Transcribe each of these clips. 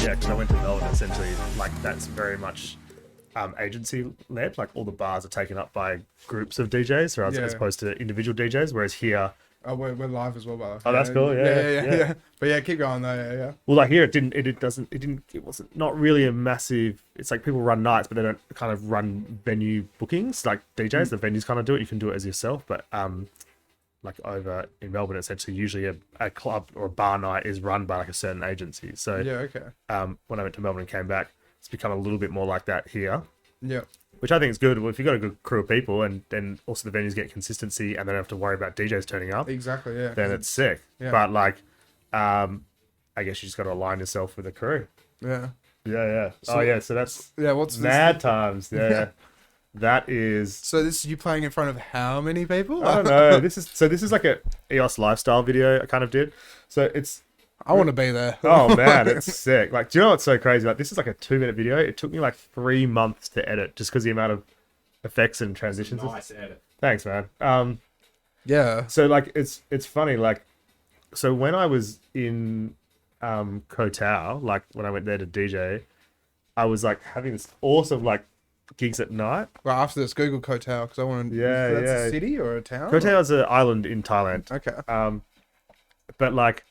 Yeah, because I went to Melbourne. Essentially, like that's very much agency led. Like all the bars are taken up by groups of DJs, or as opposed to individual DJs. Whereas here, we're live as well, by the way. Oh, that's cool. Yeah. But yeah, keep going though. Yeah. Well, like here, it wasn't not really a massive. It's like people run nights, but they don't kind of run venue bookings like DJs. The venues kind of do it. You can do it as yourself, but like over in Melbourne, essentially, usually a club or a bar night is run by like a certain agency. So Yeah. Okay. when I went to Melbourne and came back, it's become a little bit more like that here. Yeah. Which I think is good. Well, if you've got a good crew of people and then also the venues get consistency and they don't have to worry about DJs turning up, Exactly. Yeah. then it's sick. Yeah. But like, I guess you just got to align yourself with the crew. Yeah. Yeah. So- So that's Yeah. What's this? mad times. Yeah. Yeah. That is. So this is you playing in front of how many people? I don't know. This is like a EOS lifestyle video I kind of did. So it's. I want to be there. Oh man, it's sick. Like, do you know what's so crazy? Like, this is like a 2-minute video. It took me like 3 months to edit just because the amount of effects and transitions. Nice edit. Thanks, man. Yeah. So like, it's funny. Like, so when I was in Koh Tao, like when I went there to DJ, I was like having this awesome like gigs at night. Well, after this, Google Koh Tao because I want to. Yeah, That's yeah. a city or a town? Koh Tao is an island in Thailand. Okay. But like,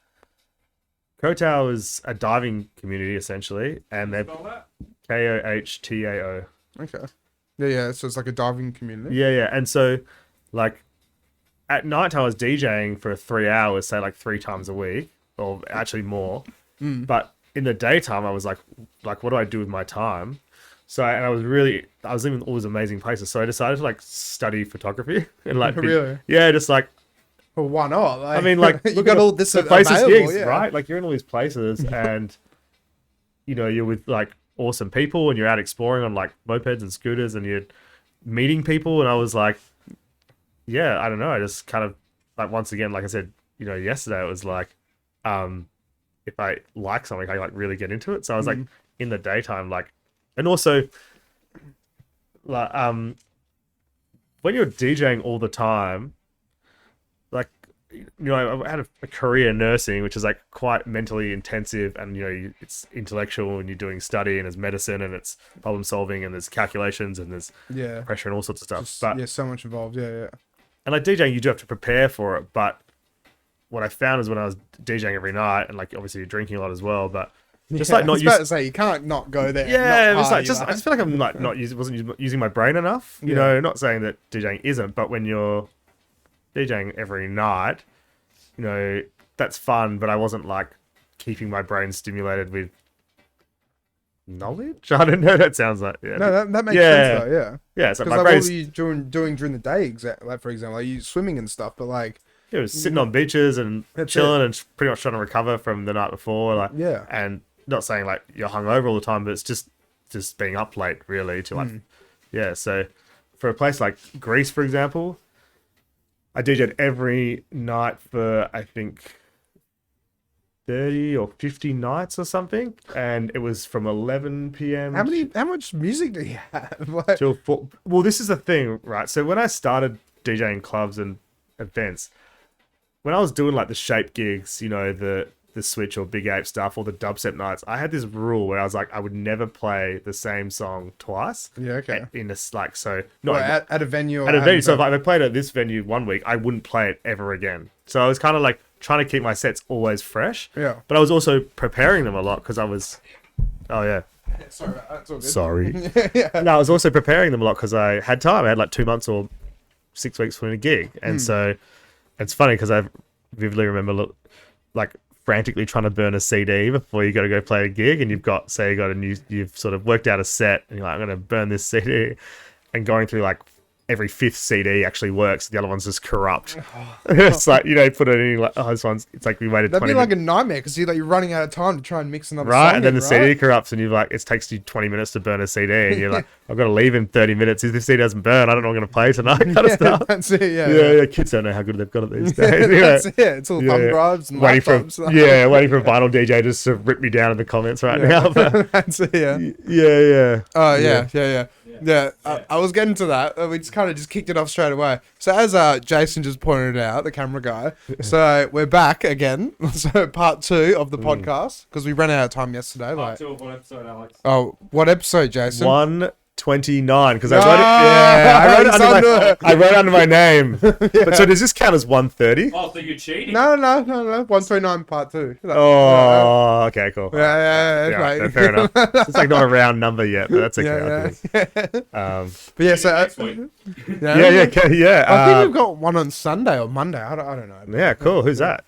Koh Tao is a diving community essentially, and they're Spell that? KOHTAO. Okay. Yeah. So it's like a diving community. Yeah. And so, like, at night I was DJing for 3 hours, say like 3 times a week, or actually more. But in the daytime, I was like, what do I do with my time? So I was living in all these amazing places. So I decided to like study photography and like, Really? yeah, just like, Well, why not? Like, I mean, like, you look got at all this the places available, gigs, yeah. right? Like, you're in all these places, and you know, you're with like awesome people, and you're out exploring on like mopeds and scooters, and you're meeting people. And I was like, yeah, I don't know. I just kind of like, once again, like I said, you know, yesterday, it was like, if I like something, I like really get into it. So I was like in the daytime, like, and also like when you're DJing all the time, like, you know, I had a career in nursing, which is like quite mentally intensive, and you know, it's intellectual, and you're doing study, and there's medicine, and it's problem solving, and there's calculations, and there's Yeah. pressure and all sorts of stuff. Just, But yeah, so much involved. Yeah. and like DJing, you do have to prepare for it. But what I found is when I was DJing every night, and like obviously you're drinking a lot as well, but just like I not was about used. to say you can't not go there. Yeah, it not was like party, just I just feel like I'm like wasn't using my brain enough. You Yeah. know, not saying that DJing isn't, but when you're DJing every night, you know, that's fun. But I wasn't like keeping my brain stimulated with knowledge. I don't know. That sounds like No, that makes Yeah. sense though. Yeah. yeah. So Because my like, what brain's were you doing during the day? Like, for example, like you swimming and stuff, but like, it was sitting on beaches and That's chilling and pretty much trying to recover from the night before. Like, Yeah. and not saying like you're hungover all the time, but it's just being up late really to like, yeah. So for a place like Greece, for example, I DJ'd every night for I think 30 or 50 nights or something, and it was from 11 p.m. how much music do you have? Like, till 4. Well, this is the thing, right? So when I started DJing clubs and events, when I was doing like the shape gigs, you know, the Switch or Big Ape stuff, or the dubstep nights, I had this rule where I was like, I would never play the same song twice. Yeah, okay. In this, like, so not well, at a venue. Or at a venue. So if I played at this venue one week, I wouldn't play it ever again. So I was kind of like trying to keep my sets always fresh. Yeah. But I was also preparing them a lot because I was, oh yeah, Sorry, that's all good. sorry. yeah. No, I was also preparing them a lot because I had time. I had like 2 months or 6 weeks between a gig, and so it's funny because I vividly remember like frantically trying to burn a CD before you got to go play a gig, and you've sort of worked out a set, and you're like, I'm going to burn this CD, and going through like every 5th CD actually works. The other one's just corrupt. It's like, you know, put it in like, oh, this one's, it's like we waited That'd 20 be like minutes. a nightmare because you're running out of time to try and mix another Right, song and then in, the right? CD corrupts, and you're like, it takes you 20 minutes to burn a CD, and you're like, I've got to leave in 30 minutes. If this CD doesn't burn, I don't know what I'm going to play tonight, kind of stuff. That's it. Yeah, kids don't know how good they've got it these days. Anyway, That's it. It's all thumb drives and waiting for laptops. waiting for a vinyl DJ just to rip me down in the comments right now. But That's it. Yeah. yeah. Oh yeah. I was getting to that. We just kind of just kicked it off straight away. So as Jason just pointed out, the camera guy. So we're back again. So part 2 of the podcast because we ran out of time yesterday. Part Like, 2 of what episode, Alex? oh, what episode, Jason? Ep129 because I wrote it. Yeah, I wrote it under my name. But so does this count as 130? Oh, so you're cheating? No. 139 part 2. Oh, okay, cool. Yeah, fair enough. It's like not a round number yet, but that's okay. But yeah, so Next week. yeah. I think we've got one on Sunday or Monday. I don't know. Yeah, cool. Who's that?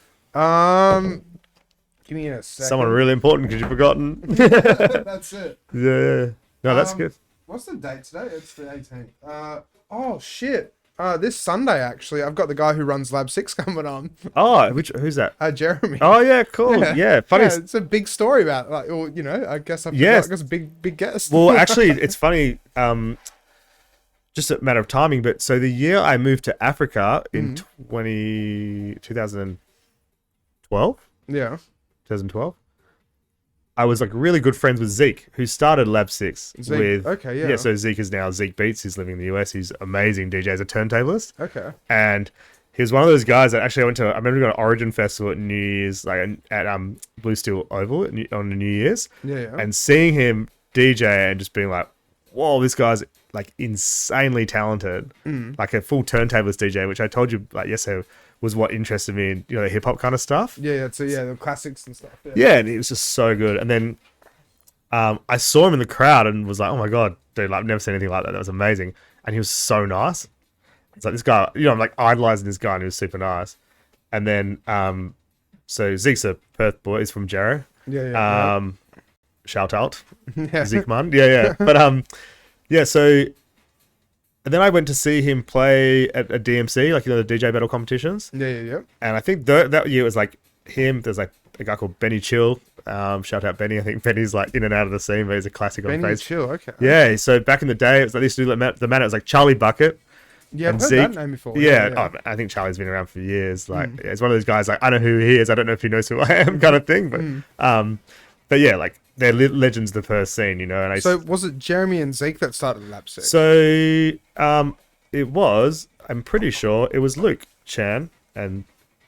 Give me a second. Someone really important because you've forgotten. That's it. Yeah. No, that's good. What's the date today? It's the 18th. Oh shit. This Sunday actually, I've got the guy who runs Lab 6 coming on. Oh, who's that? Jeremy. Oh yeah, cool. Yeah, funny. Yeah, it's a big story about I guess I guess a big guest. Well, actually, it's funny. Just a matter of timing, but so the year I moved to Africa in 2012. Yeah. 2012. I was like really good friends with Zeke, who started Lab 6 with. Okay, yeah. Yeah, so Zeke is now Zeke Beats. He's living in the US. He's amazing DJ as a turntablist. Okay. And he was one of those guys that actually I remember going to Origin Festival at New Year's, like at Blue Steel Oval on the New Year's. Yeah. And seeing him DJ and just being like, whoa, this guy's like insanely talented. Like a full turntablist DJ, which I told you like yesterday was what interested me in, the hip hop kind of stuff. Yeah, so the classics and stuff. Yeah, and it was just so good. And then I saw him in the crowd and was like, oh my God, dude, like, I've never seen anything like that. That was amazing. And he was so nice. It's like this guy, I'm like idolizing this guy and he was super nice. And then, so Zeke's a Perth boy. He's from Jarrow. Yeah. Shout out. Yeah. Zeke man. Yeah. But, so... And then I went to see him play at a DMC, like, the DJ battle competitions. Yeah. And I think that year it was like him. There's like a guy called Benny Chill. Shout out Benny. I think Benny's like in and out of the scene, but he's a classic on Facebook. Benny Chill, okay. Yeah. So back in the day, it was like this dude, the man, it was like Charlie Bucket. Yeah, I've heard Zeke. that name before. Yeah. Oh, I think Charlie's been around for years. Like, it's one of those guys, like, I know who he is. I don't know if he knows who I am kind of thing. But yeah, like, they're legends of the Perth scene, And so was it Jeremy and Zeke that started Lab 6? So it was, I'm pretty sure, it was Luke Chan and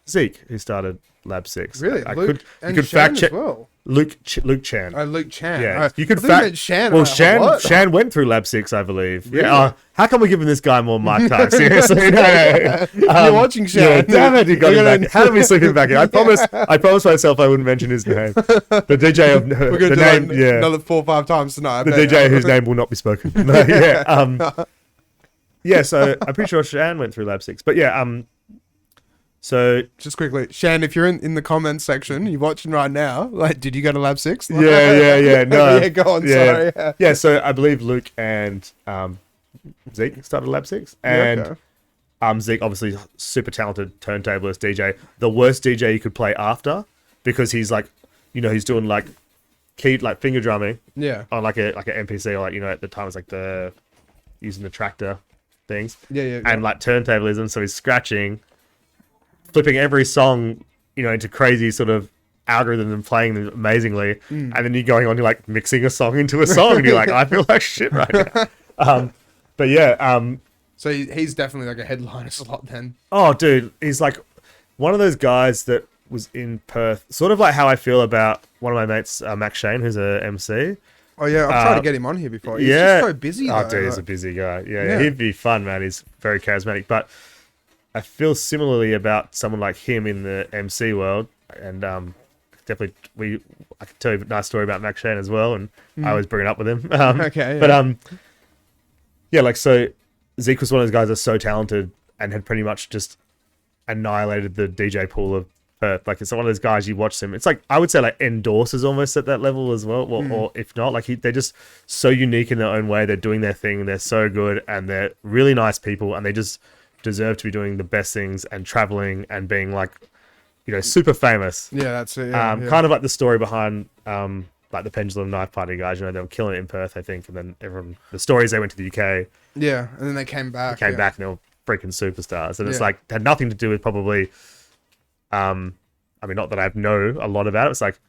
Zeke who started Lab 6. Really? You could fact check. As well? Luke Chan. Oh, Luke Chan. Yeah, you could fact. Shan. Well, Shan went through Lab 6, I believe. Really? Yeah. How come we're giving this guy more mic time? Seriously, no. You're watching Shan. Yeah, damn it, you got him back. How did we slip him back in? I promised myself I wouldn't mention his name. The DJ of we're gonna the name. another 4 or 5 times tonight. The DJ whose name will not be spoken. Yeah. So I'm pretty sure Shan went through Lab 6, but yeah. So just quickly, Shan, if you're in the comments section, you're watching right now. Like, did you go to Lab 6? Yeah. No. Yeah, go on. Yeah. Sorry. Yeah. So I believe Luke and Zeke started Lab 6, and Zeke obviously super talented turntablist DJ. The worst DJ you could play after, because he's like, he's doing like key like finger drumming. Yeah. On like an MPC, or like at the time it was like using the tractor things. Yeah. And like turntablism, so he's scratching, flipping every song, into crazy sort of algorithm and playing them amazingly. And then you're going on to like mixing a song into a song and you're like, I feel like shit right now. But yeah. So he's definitely like a headliner slot then. Oh, dude. He's like one of those guys that was in Perth, sort of like how I feel about one of my mates, Max Shane, who's a MC. Oh yeah, I've tried to get him on here before. He's just so busy though. Oh, dude, he's a busy guy. Yeah, he'd be fun, man. He's very charismatic. But I feel similarly about someone like him in the MC world, and definitely I can tell you a nice story about Max Shane as well, and I always bring it up with him. Okay, but like, so Zeke was one of those guys that's so talented and had pretty much just annihilated the DJ pool of Perth. Like, it's one of those guys, you watch them, it's like, I would say like Endorse is almost at that level as well, or if not, like they're just so unique in their own way. They're doing their thing, and they're so good, and they're really nice people, and they just deserve to be doing the best things and traveling and being like, super famous. Yeah, that's it. Kind of like the story behind like the Pendulum Knife Party guys. They were killing it in Perth, I think, and then the stories, they went to the UK. Yeah, and then they came back. Back and they were freaking superstars, and it's like had nothing to do with probably. I mean, not that I know a lot about it. It's like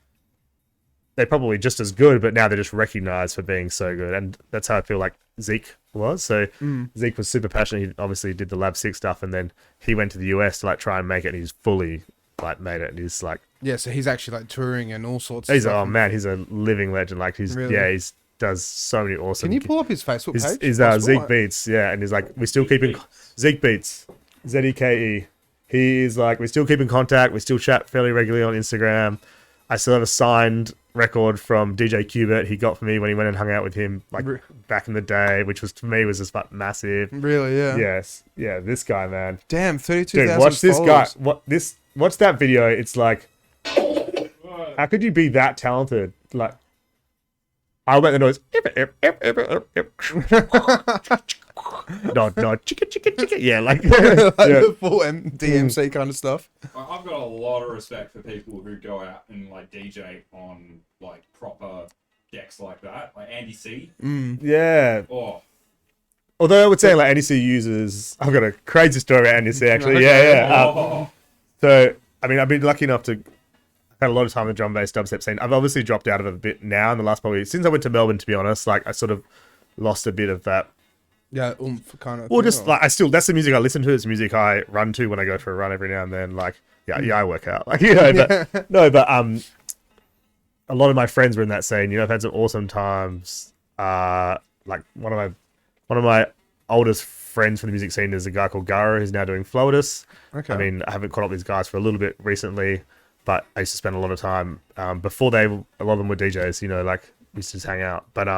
they're probably just as good, but now they're just recognized for being so good, and that's how I feel like Zeke was. So Zeke was super passionate. He obviously did the Lab 6 stuff, and then he went to the US to like try and make it, and he's fully like made it, and he's like, so he's actually like touring and all sorts of stuff. Oh man, he's a living legend. Like he's really? does so many awesome. Can you pull up his Facebook page? Is Zeke Beats, yeah, and he's like, we still keep in Zeke Beats, Zeke. He is like, we still keep in contact. We still chat fairly regularly on Instagram. I still have a signed record from DJ Qbert he got for me when he went and hung out with him like back in the day, which was to me was just like massive. Really, yeah. Yes, yeah. This guy, man. Damn, 32,000. Dude, watch this followers. guy. Watch that video. It's like, how could you be that talented? Like, I'll make the noise. No, chicka. Yeah, like, the full DMC kind of stuff. I've got a lot of respect for people who go out and like DJ on like proper decks like that, like Andy C. Yeah. Oh. Although I would say like Andy C uses, I've got a crazy story about Andy C actually. Yeah. So I mean, I've been lucky enough to had a lot of time in the drum bass dubstep scene. I've obviously dropped out of it a bit now in the last probably since I went to Melbourne. To be honest, like I sort of lost a bit of that. Yeah, kind of. Well, just like that's the music I listen to. It's music I run to when I go for a run every now and then. Like, I work out. Like, but a lot of my friends were in that scene. You know, I've had some awesome times. Like one of my oldest friends from the music scene is a guy called Gara who's now doing Floatus. Okay. I mean, I haven't caught up with these guys for a little bit recently, but I used to spend a lot of time before a lot of them were DJs. You know, like we used to just hang out. But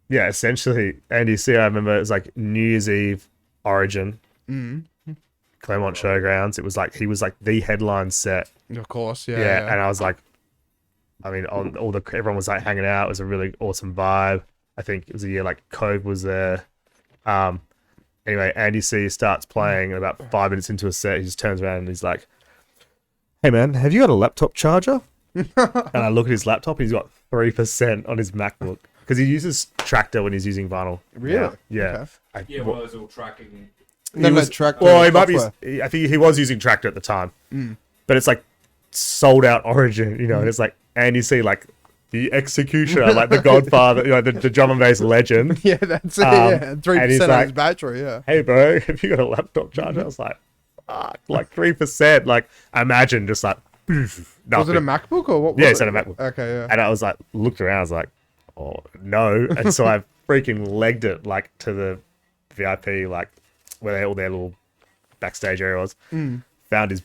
yeah, essentially Andy C, I remember it was like New Year's Eve Origin, Claremont Showgrounds. It was like he was like the headline set, of course. Yeah. And I was like, I mean, everyone was like hanging out. It was a really awesome vibe. I think it was a year like Cove was there. Anyway, Andy C starts playing, and about 5 minutes into a set he just turns around and he's like, hey man, have you got a laptop charger? And I look at his laptop and he's got 3% on his MacBook because he uses Tractor when he's using vinyl. Really? Yeah. Okay. One of those all tracking. He might be. I think he was using Tractor at the time, but it's like sold out Origin, you know. And it's like Andy C, like the executioner, like the Godfather, you know, the drum and bass legend. Yeah, that's it. Yeah, 3% on his battery. Yeah. Hey, bro, have you got a laptop charger? I was like, fuck, like 3%. Like, imagine just like. Was it a MacBook or what? Yeah, it's a MacBook. Okay, yeah. And I was like, looked around, I was like, oh no. And so I freaking legged it like to the VIP, like where all their little backstage area was. Found his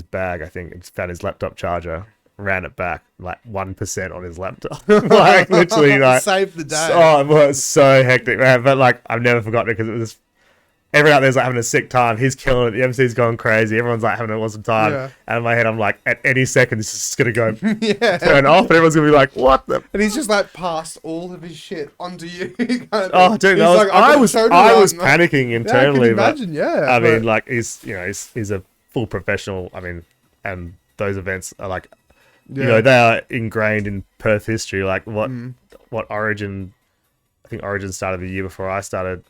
bag, I think, and found his laptop charger, ran it back, like 1% on his laptop. Like literally like saved the day. Oh, it was so hectic, man. But like I've never forgotten it because it was everyone out there's like having a sick time. He's killing it. The MC's going crazy. Everyone's like having an awesome time. Yeah. And in my head, I'm like, at any second, this is just going to go turn off. And everyone's going to be like, what the? And he's just like passed all of his shit onto you. Kind of oh, dude, I was panicking internally. Yeah, I can imagine, I mean, like, he's a full professional. I mean, and those events are like, you know, they are ingrained in Perth history. Like what Origin, I think Origin started the year before I started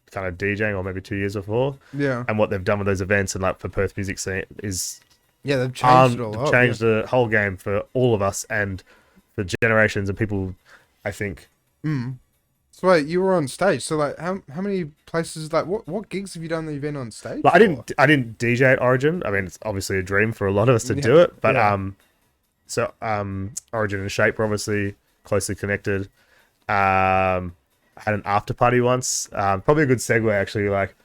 kind of DJing, or maybe 2 years before. Yeah. And what they've done with those events and like for Perth music scene is they've changed it all. They've changed the whole game for all of us and for generations of people, I think. So wait, you were on stage. So like how many places, like what gigs have you done that you've been on stage? Like, I didn't DJ at Origin. I mean, it's obviously a dream for a lot of us to do it, but Origin and Shape were obviously closely connected. I had an after party once. Probably a good segue actually. Like,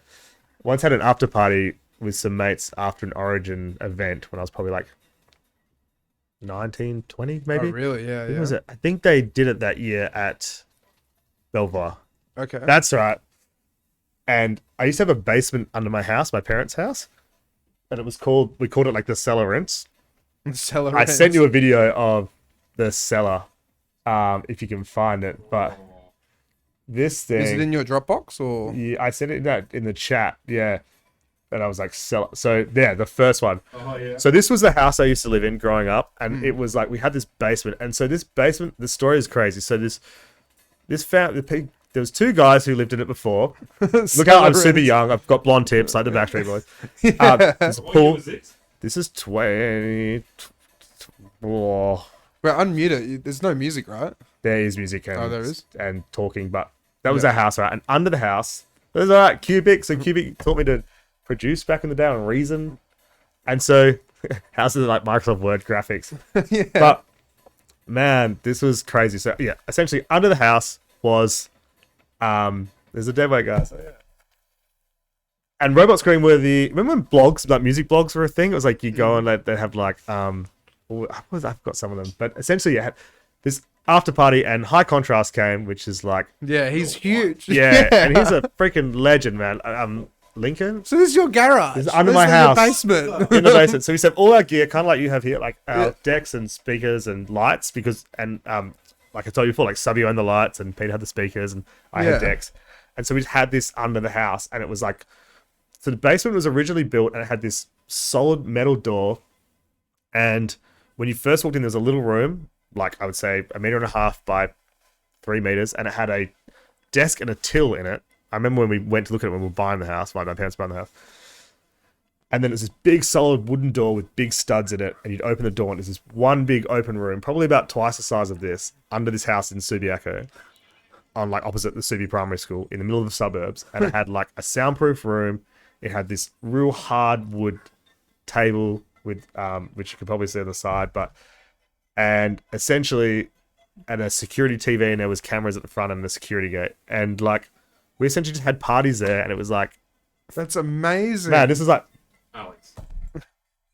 once had an after party with some mates after an Origin event when I was probably like 19, 20 maybe. Oh, really? Yeah. When was it? I think they did it that year at Belvoir. Okay. That's right. And I used to have a basement under my house, my parents' house, and we called it like the cellar rinse. Cellar rinse. I sent you a video of the cellar, if you can find it, but. This thing is it in your Dropbox or? Yeah, I sent it in the chat. Yeah, and I was like, sell it. So yeah, the first one. Oh yeah. So this was the house I used to live in growing up, and it was like we had this basement, and so this basement, the story is crazy. So there was two guys who lived in it before. Look how I'm super young. I've got blonde tips like the Backstreet Boys. There's a pool. What year was this is 20. Oh. Well, unmute it. There's no music, right? There is music there is. And talking, but that was our house, right? And under the house, there's all right, Cubic. So Cubic taught me to produce back in the day on Reason. And so houses are like Microsoft Word graphics. But man, this was crazy. So yeah, essentially under the house was there's a dead weight guy. So yeah. And Robot Screen were remember when blogs, like music blogs were a thing? It was like you go and they'd have like I've got some of them, but essentially you had this after party and High Contrast came, which is like he's huge. Yeah, and he's a freaking legend, man. Lincoln. So this is your garage. This is under my house. Basement. In the basement. So we set all our gear, kind of like you have here, like our decks and speakers and lights, like I told you before, like Subby owned the lights and Peter had the speakers and I had decks. And so we had this under the house, and it was like, so the basement was originally built and it had this solid metal door. And when you first walked in, there was a little room, like I would say 1.5 meters by 3 meters, and it had a desk and a till in it. I remember when we went to look at it when we were buying the house, my parents buying the house. And then it's this big solid wooden door with big studs in it, and you'd open the door and there's this one big open room, probably about twice the size of this, under this house in Subiaco, on like opposite the Subi Primary School in the middle of the suburbs. And it had like a soundproof room. It had this real hard wood table with which you could probably see on the side, and essentially and a security TV, and there was cameras at the front and the security gate. And like we essentially just had parties there, and it was like, that's amazing. Man, this is like Alex.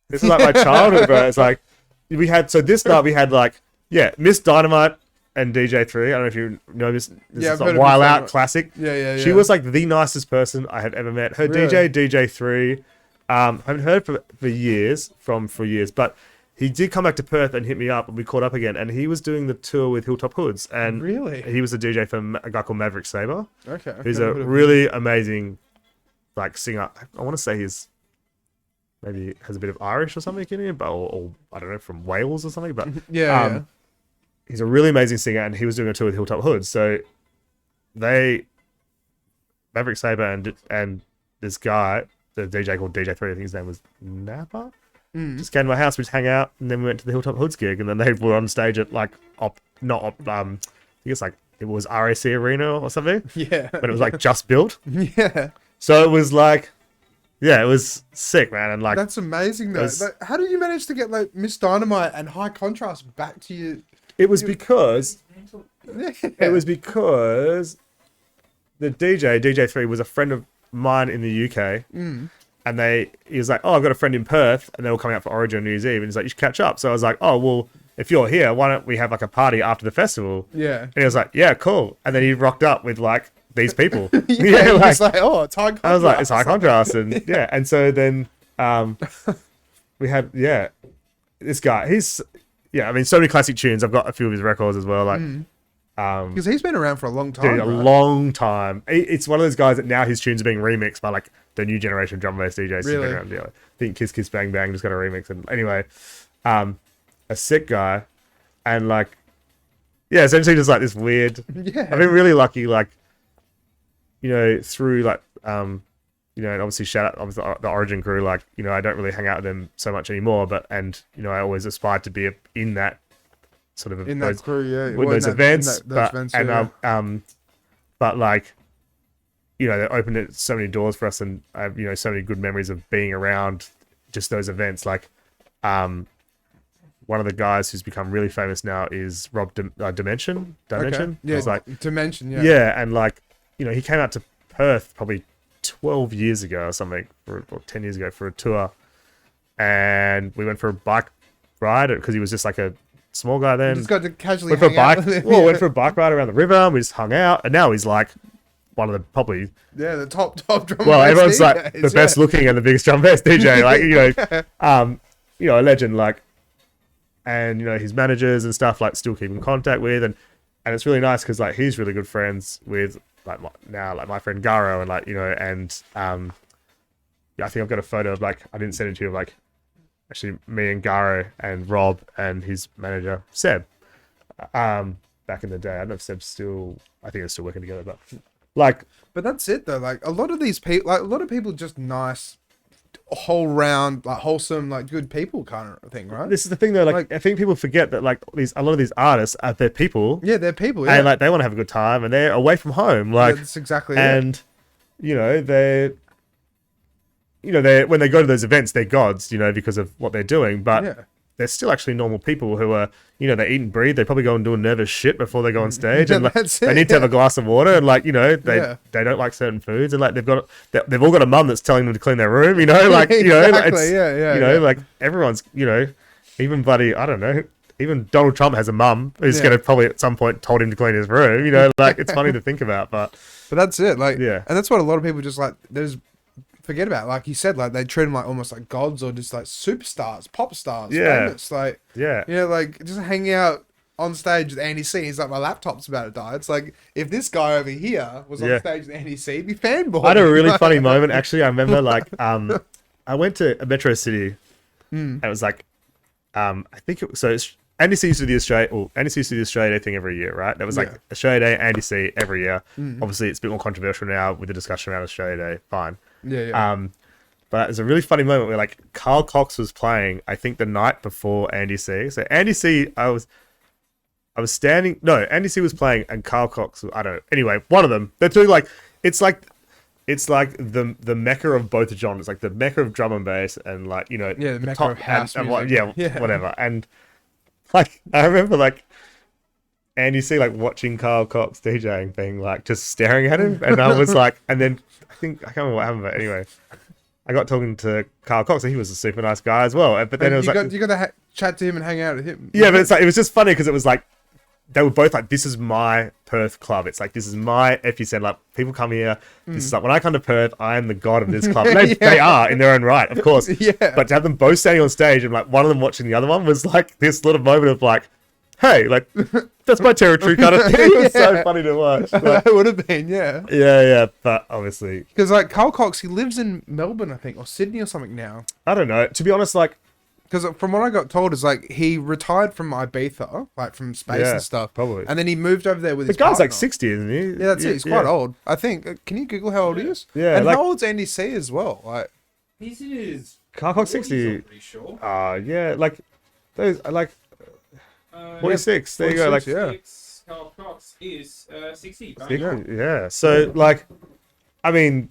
This is like my childhood, bro. It's like this night we had like Miss Dynamite and DJ3. I don't know if you know this. This is like While Out classic. Yeah. She was like the nicest person I have ever met. Her Really? DJ3. I haven't heard for years, but he did come back to Perth and hit me up, and we caught up again. And he was doing the tour with Hilltop Hoods, and Really? he was a DJ for a guy called Maverick Sabre. Okay. Who's a really amazing like singer. I want to say he's maybe has a bit of Irish or something in him, but or I don't know, from Wales or something. But yeah. He's a really amazing singer, and he was doing a tour with Hilltop Hoods. So Maverick Sabre and this guy, the DJ called DJ3, I think his name was Napa. Just came to my house, we just hang out, and then we went to the Hilltop Hoods gig, and then they were on stage at like I think it's like it was RAC Arena or something. Yeah. But it was like just built. Yeah. So it was like, it was sick, man. And like, that's amazing though. Like, how did you manage to get like Miss Dynamite and High Contrast back to you? It was because Yeah. the DJ3 was a friend of mine in the UK. And he was like, oh, I've got a friend in Perth, and they were coming out for Origin on New Year's Eve, and he's like, you should catch up. So I was like, oh, well, if you're here, why don't we have like a party after the festival? Yeah. And he was like, yeah, cool. And then he rocked up with like these people. Yeah, like, oh, it's High Contrast. I was like, it's High Contrast, and and so then we had this guy. He's I mean, so many classic tunes. I've got a few of his records as well, like. Because he's been around for a long time. Dude, a long time. It's one of those guys that now his tunes are being remixed by like the new generation drum and bass DJs. Really? I think Kiss Kiss Bang Bang just got a remix. And anyway, a sick guy, and like, essentially just like this weird. Yeah. I've been really lucky, like, through like, and obviously shout out obviously the Origin crew. Like, I don't really hang out with them so much anymore, but I always aspired to be in that sort of in that crew, with those events, but like, they opened it so many doors for us, and I have so many good memories of being around just those events. Like, one of the guys who's become really famous now is Rob Dimension. Okay. Yeah, he's like Dimension. and like he came out to Perth probably 12 years ago or something, or 10 years ago for a tour, and we went for a bike ride because he was just like a small guy then. Just got to casually went for a hang out bike. with him. Well, went for a bike ride around the river, and we just hung out. And now he's like one of the probably the top drum. Well, everyone's DJs, like the best looking and the biggest drum bass DJ. Like a legend. Like, and his managers and stuff like still keep in contact with, and it's really nice because like he's really good friends with like my friend Garo, and like and I think I've got a photo of like I didn't send it to you of like. Actually, me and Garo and Rob and his manager Seb, back in the day. I don't know if Seb's still. I think they're still working together, but like. But that's it though. Like a lot of these people, like a lot of people, just nice, whole round, like wholesome, like good people kind of thing, right? This is the thing though. Like I think people forget that like a lot of these artists are they're people. Yeah, they're people. Yeah. And like they want to have a good time, and they're away from home. Like that's exactly. And they're. When they go to those events, they're gods, because of what they're doing. But they're still actually normal people who are, you know, they eat and breathe. They probably go and do a nervous shit before they go on stage, and like, they need to have a glass of water, and like, you know, they don't like certain foods, and like they've all got a mum that's telling them to clean their room, you know, like you know, like everyone's, you know, even bloody, I don't know. Even Donald Trump has a mum who's going to probably at some point told him to clean his room, you know, like it's funny to think about, but that's it. Like, yeah. And that's what a lot of people just like, forget about. Like you said, like they treat them like almost like gods or just like superstars, pop stars. Yeah. Famous. Like, yeah. You know, like just hanging out on stage with Andy C. He's like, my laptop's about to die. It's like, if this guy over here was on stage with Andy C, he'd be fanboy. I had a really funny moment, actually. I remember, like, I went to a Metro City, and it was like, I think it's Andy C used to do the Australia Day thing every year, right? That was like Australia Day, Andy C every year. Obviously, it's a bit more controversial now with the discussion around Australia Day. Fine. Yeah. But it was a really funny moment where like Carl Cox was playing, I think the night before Andy C. So Andy C, Andy C was playing and Carl Cox, I don't know. Anyway, one of them, they're doing like, it's like the mecca of both genres, like the mecca of drum and bass and like, you know, the mecca of house music. Whatever. And like, I remember like Andy C like watching Carl Cox DJing, being like just staring at him, and I was like, and then I can't remember what happened, but anyway, I got talking to Carl Cox, and he was a super nice guy as well. But then it was you got to chat to him and hang out with him. Yeah, but it's like it was just funny because it was like they were both like, this is my Perth club. It's like, this is my epicenter. Like, people come here. This is like, when I come to Perth, I am the god of this club. And they are in their own right, of course. Yeah. But to have them both standing on stage and like one of them watching the other one was like this little moment of like, hey, like, that's my territory kind of thing. It was so funny to watch. Like, it would have been, yeah. Yeah. But obviously. Because like Carl Cox, he lives in Melbourne, I think, or Sydney or something now. I don't know. To be honest, like, because from what I got told is like he retired from Ibiza, like from space and stuff. Probably. And then he moved over there with his guy's partner. like 60, isn't he? Yeah, that's it. He's quite old. I think. Can you Google how old he is? Yeah. And like, how old's Andy C as well? Like, he's in his Carl Cox 60. I'm pretty sure. Yeah, like those like 46. There you go. Like, Carl Cox is 60. Yeah. So like, I mean,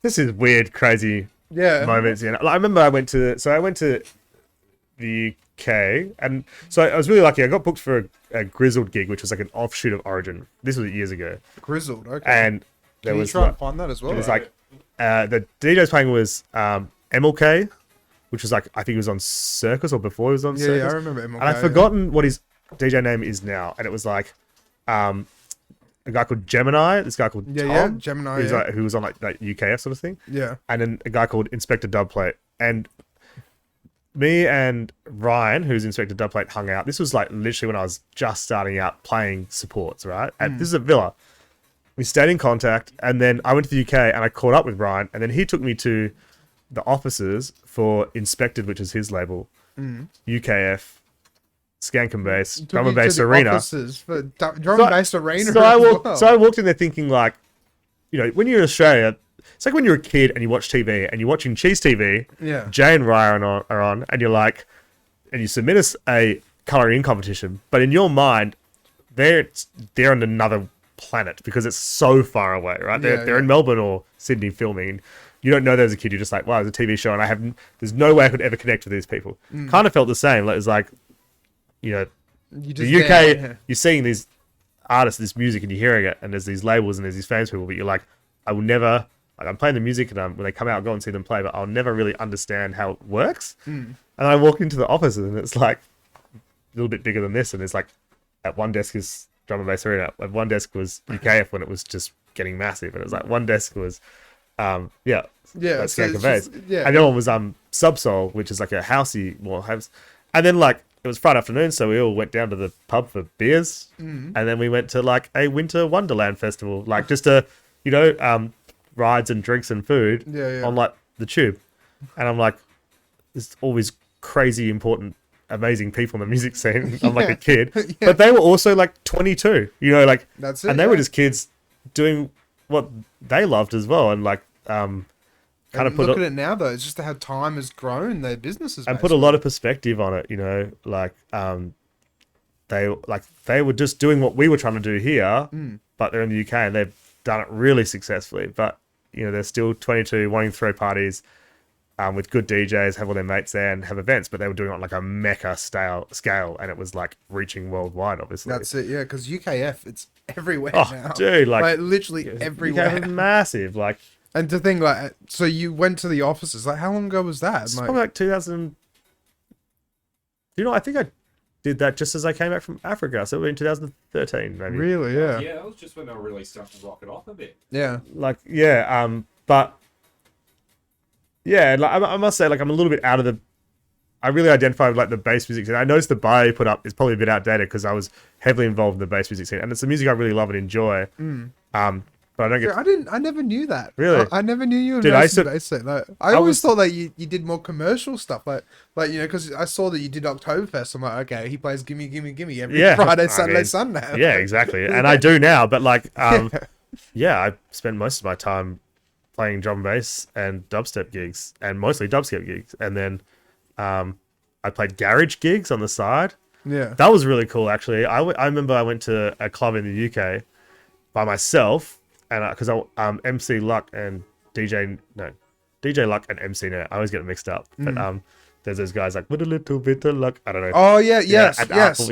this is weird, crazy moments. You know, like, I remember I went to the UK, and so I was really lucky. I got booked for a Grizzled gig, which was like an offshoot of Origin. This was years ago. Grizzled, okay. And there Can was you try and find that as well? It was like the DJ's playing was MLK, which was like, I think he was on Circus or before he was on Circus. Yeah, I remember MLK. And I've forgotten what his DJ name is now, and it was like a guy called Gemini, this guy called Tom, Gemini, who was on like that UKF sort of thing. Yeah. And then a guy called Inspector Dubplate. And me and Ryan, who's Inspector Dubplate, hung out. This was like literally when I was just starting out playing supports, right? And this is at Villa. We stayed in contact, and then I went to the UK and I caught up with Ryan, and then he took me to the offices for Inspected, which is his label, UKF, Skank and Bass, Drum and Bass Arena. Offices for Drum and Bass Arena. So I walked in there thinking like, you know, when you're in Australia, it's like when you're a kid and you watch TV and you're watching Cheese TV. Yeah. Jay and Ryan are on, and you're like, and you submit us a colouring in competition, but in your mind, they're on another planet because it's so far away, right? They're in Melbourne or Sydney filming. You don't know there's a kid. You're just like, wow, there's a TV show, and there's no way I could ever connect with these people. Kind of felt the same. Like, it's like, you know, the UK, you're seeing these artists, this music, and you're hearing it, and there's these labels and there's these famous people, but you're like, I will never, like, I'm playing the music, and when they come out, I'll go and see them play, but I'll never really understand how it works. And I walk into the office, and it's like a little bit bigger than this, and it's like, at one desk is Drum and Bass Arena, at one desk was UKF when it was just getting massive, and it was like one desk was Skank and Bass. And the other one was Subsoul, which is like a housey more house. And then like it was Friday afternoon, so we all went down to the pub for beers, and then we went to like a winter wonderland festival, like just rides and drinks and food on like the tube. And I'm like, there's always crazy important amazing people in the music scene. I'm like a kid, but they were also like 22, you know, like that's it, and they were just kids doing what they loved as well, and like kind of look at it now though. It's just how time has grown their businesses and put a lot of perspective on it. You know, like they were just doing what we were trying to do here, but they're in the UK and they've done it really successfully. But you know, they're still 22, wanting to throw parties, with good DJs, have all their mates there and have events, but they were doing it on like a mecca scale, and it was like reaching worldwide, obviously. That's it, yeah, because UKF, it's everywhere Oh, now. dude, like literally everywhere. UKF is massive. Like, and to think, like, so you went to the offices, like, how long ago was that? it's probably like 2000. You know, I think I did that just as I came back from Africa, so it was in 2013, maybe. Really, yeah. Yeah, that was just when they were really starting to rock it off a bit. Yeah. Like, yeah, but yeah, like I must say, like, I'm a little bit out of the. I really identify with like the bass music scene. I noticed the bio you put up is probably a bit outdated because I was heavily involved in the bass music scene, and it's the music I really love and enjoy. But I don't get. I never knew that. Really? I never knew you. Dude, I always thought that you did more commercial stuff, like you know, because I saw that you did Oktoberfest. I'm like, okay, he plays Gimme Gimme Gimme every Friday, Saturday, Sunday. Yeah, exactly, and I do now. But like, yeah, I spend most of my time playing drum and bass and dubstep gigs, and mostly dubstep gigs, and then I played garage gigs on the side. Yeah, that was really cool actually. I remember I went to a club in the UK by myself, and because MC Luck and DJ Luck and MC Net, I always get it mixed up, but there's those guys like with a little bit of luck, I don't know. Oh yeah, yes. Apple,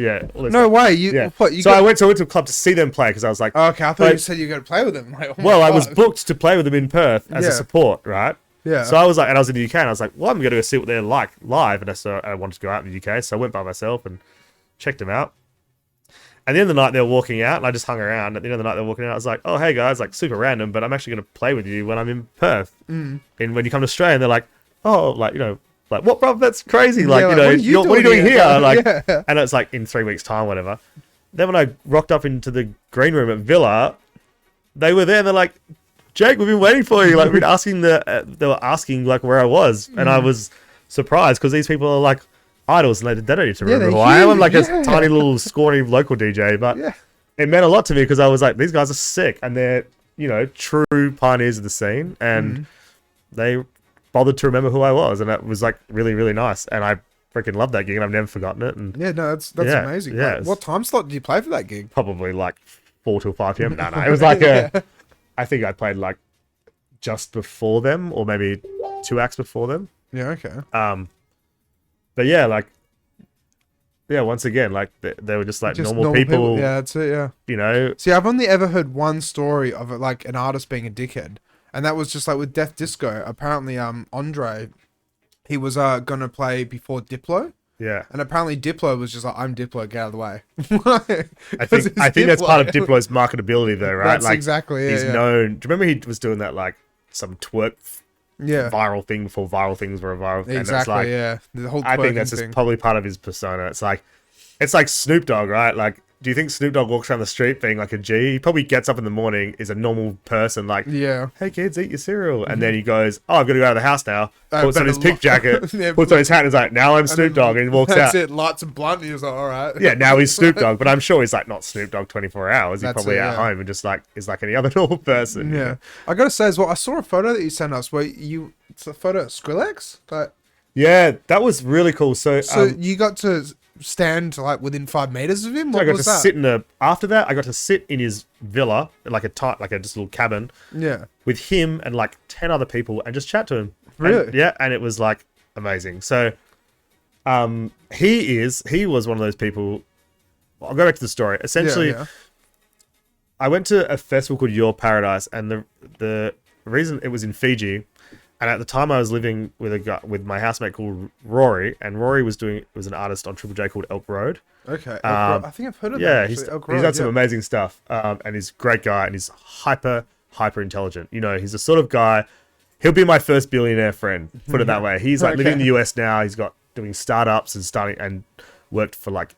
no way, I went to a club to see them play because I was like, oh, okay, I thought you said you were going to play with them. Like, well, I was booked to play with them in Perth as a support, right? Yeah. So I was like, and I was in the UK, and I was like, well, I'm going to go see what they're like live, and I wanted to go out in the UK, so I went by myself and checked them out. At the end of the night, they were walking out, and I just hung around. At the end of the night, they were walking out. I was like, oh, hey, guys, like, super random, but I'm actually going to play with you when I'm in Perth. And when you come to Australia, and they're like, oh, like, you know, like, what, bro? That's crazy. Like, you know, what are you doing here? Like, and it's like in 3 weeks' time, whatever. Then when I rocked up into the green room at Villa, they were there, and they're like, Jake, we've been waiting for you. Like, we've been asking they were asking, like, where I was. And I was surprised, because these people are, like, idols, and they don't need to remember who I am. I'm like a tiny little scrawny local DJ, but it meant a lot to me because I was like, these guys are sick, and they're, you know, true pioneers of the scene, and they bothered to remember who I was, and it was like really, really nice, and I freaking loved that gig, and I've never forgotten it. And yeah, no, that's amazing. Yeah, like, what time slot did you play for that gig? Probably like 4 till 5 p.m. No, it was like I think I played like just before them, or maybe 2 acts before them. Yeah, okay. But yeah, like, yeah, once again, like, they were just like normal people. Yeah, that's it, yeah. You know? See, I've only ever heard one story of it, like, an artist being a dickhead. And that was just, like, with Death Disco. Apparently, Andre, he was going to play before Diplo. Yeah. And apparently Diplo was just like, I'm Diplo, get out of the way. I think that's part of Diplo's marketability, though, right? That's like, exactly, he's known. Do you remember he was doing that, like, some twerk viral thing before viral things were a viral thing? Exactly, like, yeah. The whole I think that's just probably part of his persona. It's like Snoop Dogg, right? Like, do you think Snoop Dogg walks around the street being like a G? He probably gets up in the morning, is a normal person, like, hey kids, eat your cereal. And then he goes, oh, I've got to go out of the house now. Puts on his pick jacket, puts on his hat, and is like, now I'm Snoop Dogg, and he walks out. That's it, lights a blunt, and he was like, all right. Yeah, now he's Snoop Dogg, but I'm sure he's like not Snoop Dogg 24 hours. He's probably at home and just like is like any other normal person. Yeah. You know? I gotta say as well, I saw a photo that you sent us where it's a photo of Skrillex. Yeah, that was really cool. So you got to stand like within 5 meters of him? What I got was to that? sit after that, I got to sit in his villa, like a just little cabin. Yeah. With him and like 10 other people and just chat to him. Really? And it was like amazing. So he was one of those people. I'll go back to the story. Essentially, I went to a festival called Your Paradise, and the reason it was in Fiji. And at the time, I was living with my housemate called Rory, and Rory was an artist on Triple J called Elk Road. Okay, I think I've heard of that. Yeah, he's done some amazing stuff, and he's a great guy, and he's hyper intelligent. You know, he's the sort of guy. He'll be my first billionaire friend. Put it that way. He's like living in the US now. He's got doing startups and worked for like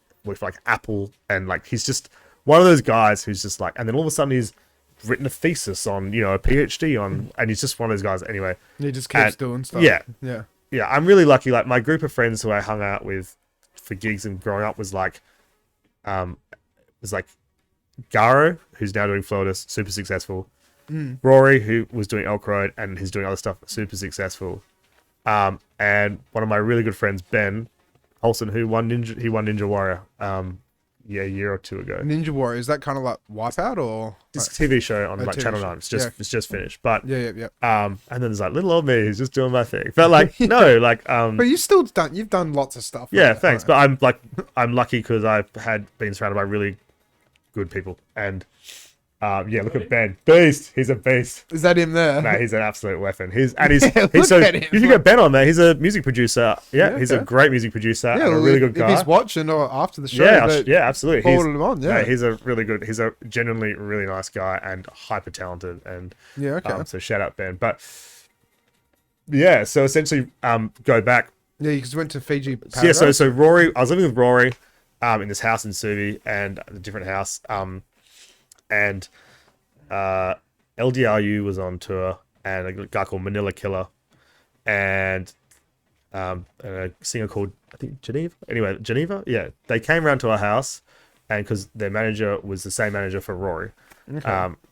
Apple, and like he's just one of those guys who's just like, and then all of a sudden he's written a thesis on, you know, a PhD on, and he's just one of those guys anyway. He just keeps doing stuff. Yeah, I'm really lucky. Like, my group of friends who I hung out with for gigs and growing up was like Garo, who's now doing Flotus, super successful. Rory, who was doing Elk Road and he's doing other stuff, super successful. And one of my really good friends, Ben Holson, who won Ninja Warrior year or two ago. Ninja Warrior, is that kind of like Wipeout or? It's a TV show on like TV Channel show. 9. It's just finished. But Yeah. and then there's like little old me who's just doing my thing. But like no, like But you've done lots of stuff. yeah, thanks. But I'm lucky because I've been surrounded by really good people. And look at Ben. Beast. He's a beast. Is that him there? No, he's an absolute weapon. Look He's so at him. you should get Ben on there. He's a music producer. Yeah, he's a okay. great music producer and a well, really good guy. If he's watching or after the show, Absolutely. Forward him on. Yeah, he's he's a genuinely really nice guy and hyper talented. And yeah, okay. So shout out Ben. But yeah, so essentially, go back. Yeah, because you went to Fiji. Yeah, so Rory, I was living with Rory, in this house in Subi and a different house, and LDRU was on tour and a guy called Manila Killer and a singer called I think Geneva. Yeah, they came around to our house, and because their manager was the same manager for Rory,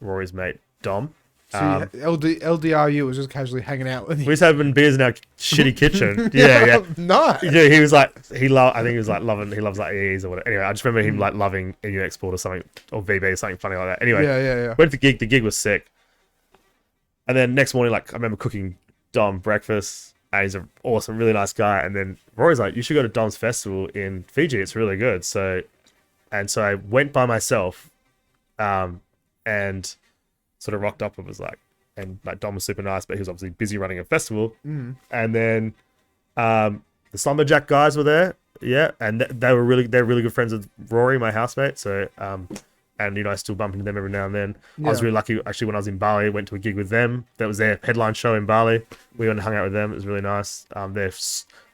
Rory's mate Dom. So LDRU was just casually hanging out with you. We was having beers in our shitty kitchen. Yeah. Nice. Yeah, he was like, I think he was like he loves like EEs or whatever. Anyway, I just remember him like loving EU Export or something, or VB or something funny like that. Anyway, yeah. went to the gig was sick. And then next morning, like I remember cooking Dom breakfast, and he's an awesome, really nice guy. And then Rory's like, you should go to Dom's festival in Fiji, it's really good. So I went by myself, and sort of rocked up and was like, and like Dom was super nice, but he was obviously busy running a festival. And then the Slumberjack guys were there, and they're really good friends with Rory, my housemate. So and I still bump into them every now and then. I was really lucky actually when I was in Bali, went to a gig with them. That was their headline show in Bali. We went and hung out with them. It was really nice. They're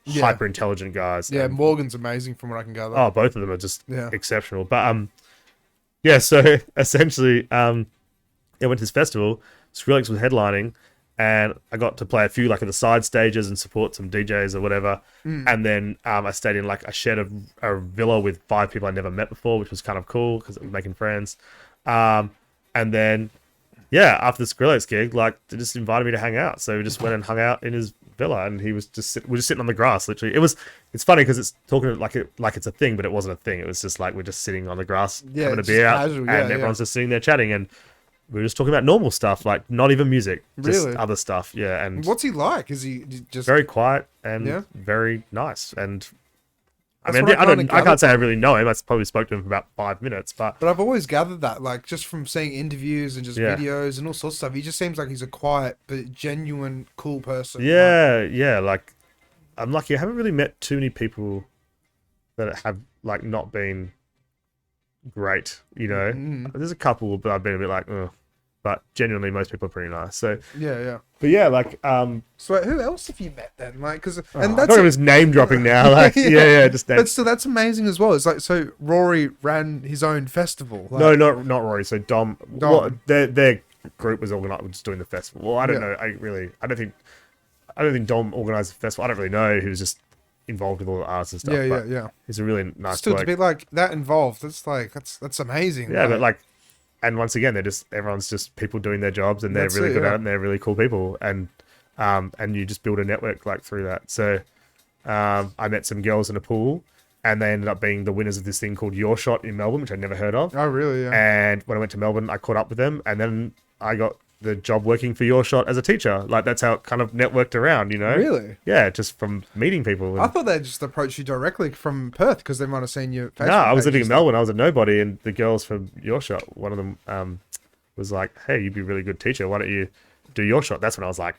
hyper intelligent guys. Yeah, Morgan's amazing from what I can gather. Oh, both of them are just exceptional. But so essentially I went to this festival. Skrillex was headlining, and I got to play a few like of the side stages and support some DJs or whatever. And then I stayed in like I shared a villa with 5 people I never met before, which was kind of cool because I was making friends. And then after the Skrillex gig, like they just invited me to hang out, so we just went and hung out in his villa, and he was we're just sitting on the grass literally. It's funny because it's talking like it's a thing, but it wasn't a thing. It was just like we're just sitting on the grass having a beer out, and everyone's just sitting there chatting, and we were just talking about normal stuff, like not even music, just other stuff. Yeah, and what's he like? Is he just very quiet and very nice? And I That's mean, what I can't say I really know him. I probably spoke to him for about 5 minutes, but I've always gathered that, like, just from seeing interviews and just videos and all sorts of stuff, he just seems like he's a quiet but genuine, cool person. Like I'm lucky. I haven't really met too many people that have like not been great. There's a couple, but I've been a bit like, ugh. But genuinely, most people are pretty nice. So But yeah, like So who else have you met then? Like, because and that's not even name dropping now. Like just name. But still, that's amazing as well. It's like, so Rory ran his own festival. Like, No, not Rory. So Dom. Their group was organized, was doing the festival. Well, I don't know. I don't think Dom organized the festival. I don't really know. He was just involved with all the artists and stuff. Yeah. He's a really nice. Still bloke. to be like that involved, it's like that's amazing. Yeah, but like. And once again, everyone's just people doing their jobs, and they're really good at it, and they're really cool people, and you just build a network like through that. So I met some girls in a pool, and they ended up being the winners of this thing called Your Shot in Melbourne, which I'd never heard of. Oh, really? Yeah. And when I went to Melbourne, I caught up with them, and then I got the job working for Your Shot as a teacher. Like that's how it kind of networked around, Really? Yeah, just from meeting people. I thought they just approached you directly from Perth because they might have seen you. No, I was living in Melbourne. I was a nobody, and the girls from Your Shot, one of them was like, "Hey, you'd be a really good teacher. Why don't you do Your Shot?" That's when I was like,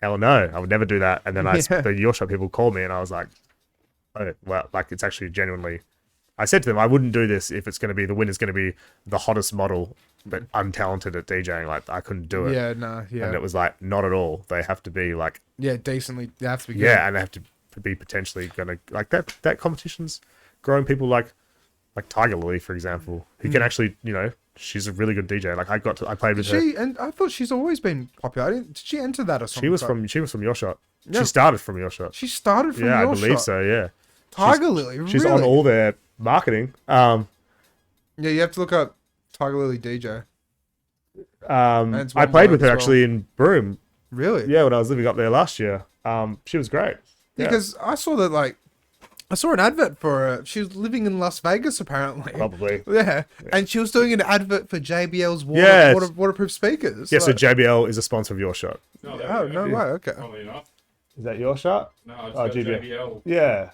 "Hell no, I would never do that." And then the Your Shot people called me, and I was like, "Oh, well, like it's actually genuinely." I said to them, I wouldn't do this if it's going to be the winner's going to be the hottest model, but untalented at DJing. Like I couldn't do it. Yeah, no, yeah. And it was like, not at all. They have to be like, decently. They have to be good. Yeah, and they have to be potentially going to like that competition's growing people like Tiger Lily, for example, who can actually, she's a really good DJ. Like I played with her. And I thought she's always been popular. Did she enter that or something? She was from Your Shot. Yeah. She started from Your Shot. She started from Your Shot. Yeah, I believe so. Yeah. Tiger Lily. She's really? on all their marketing. Yeah, you have to look up Tiger Lily DJ. I played with her actually in Broome. Really? Yeah, when I was living up there last year. She was great. Because I saw that, like, I saw an advert for her. She was living in Las Vegas, apparently. Probably. Yeah. And she was doing an advert for JBL's waterproof speakers. Yeah, so JBL is a sponsor of Your Shot. No, Oh, no way. Okay. Funnily enough. Is that Your Shot? No, I just got JBL. Yeah.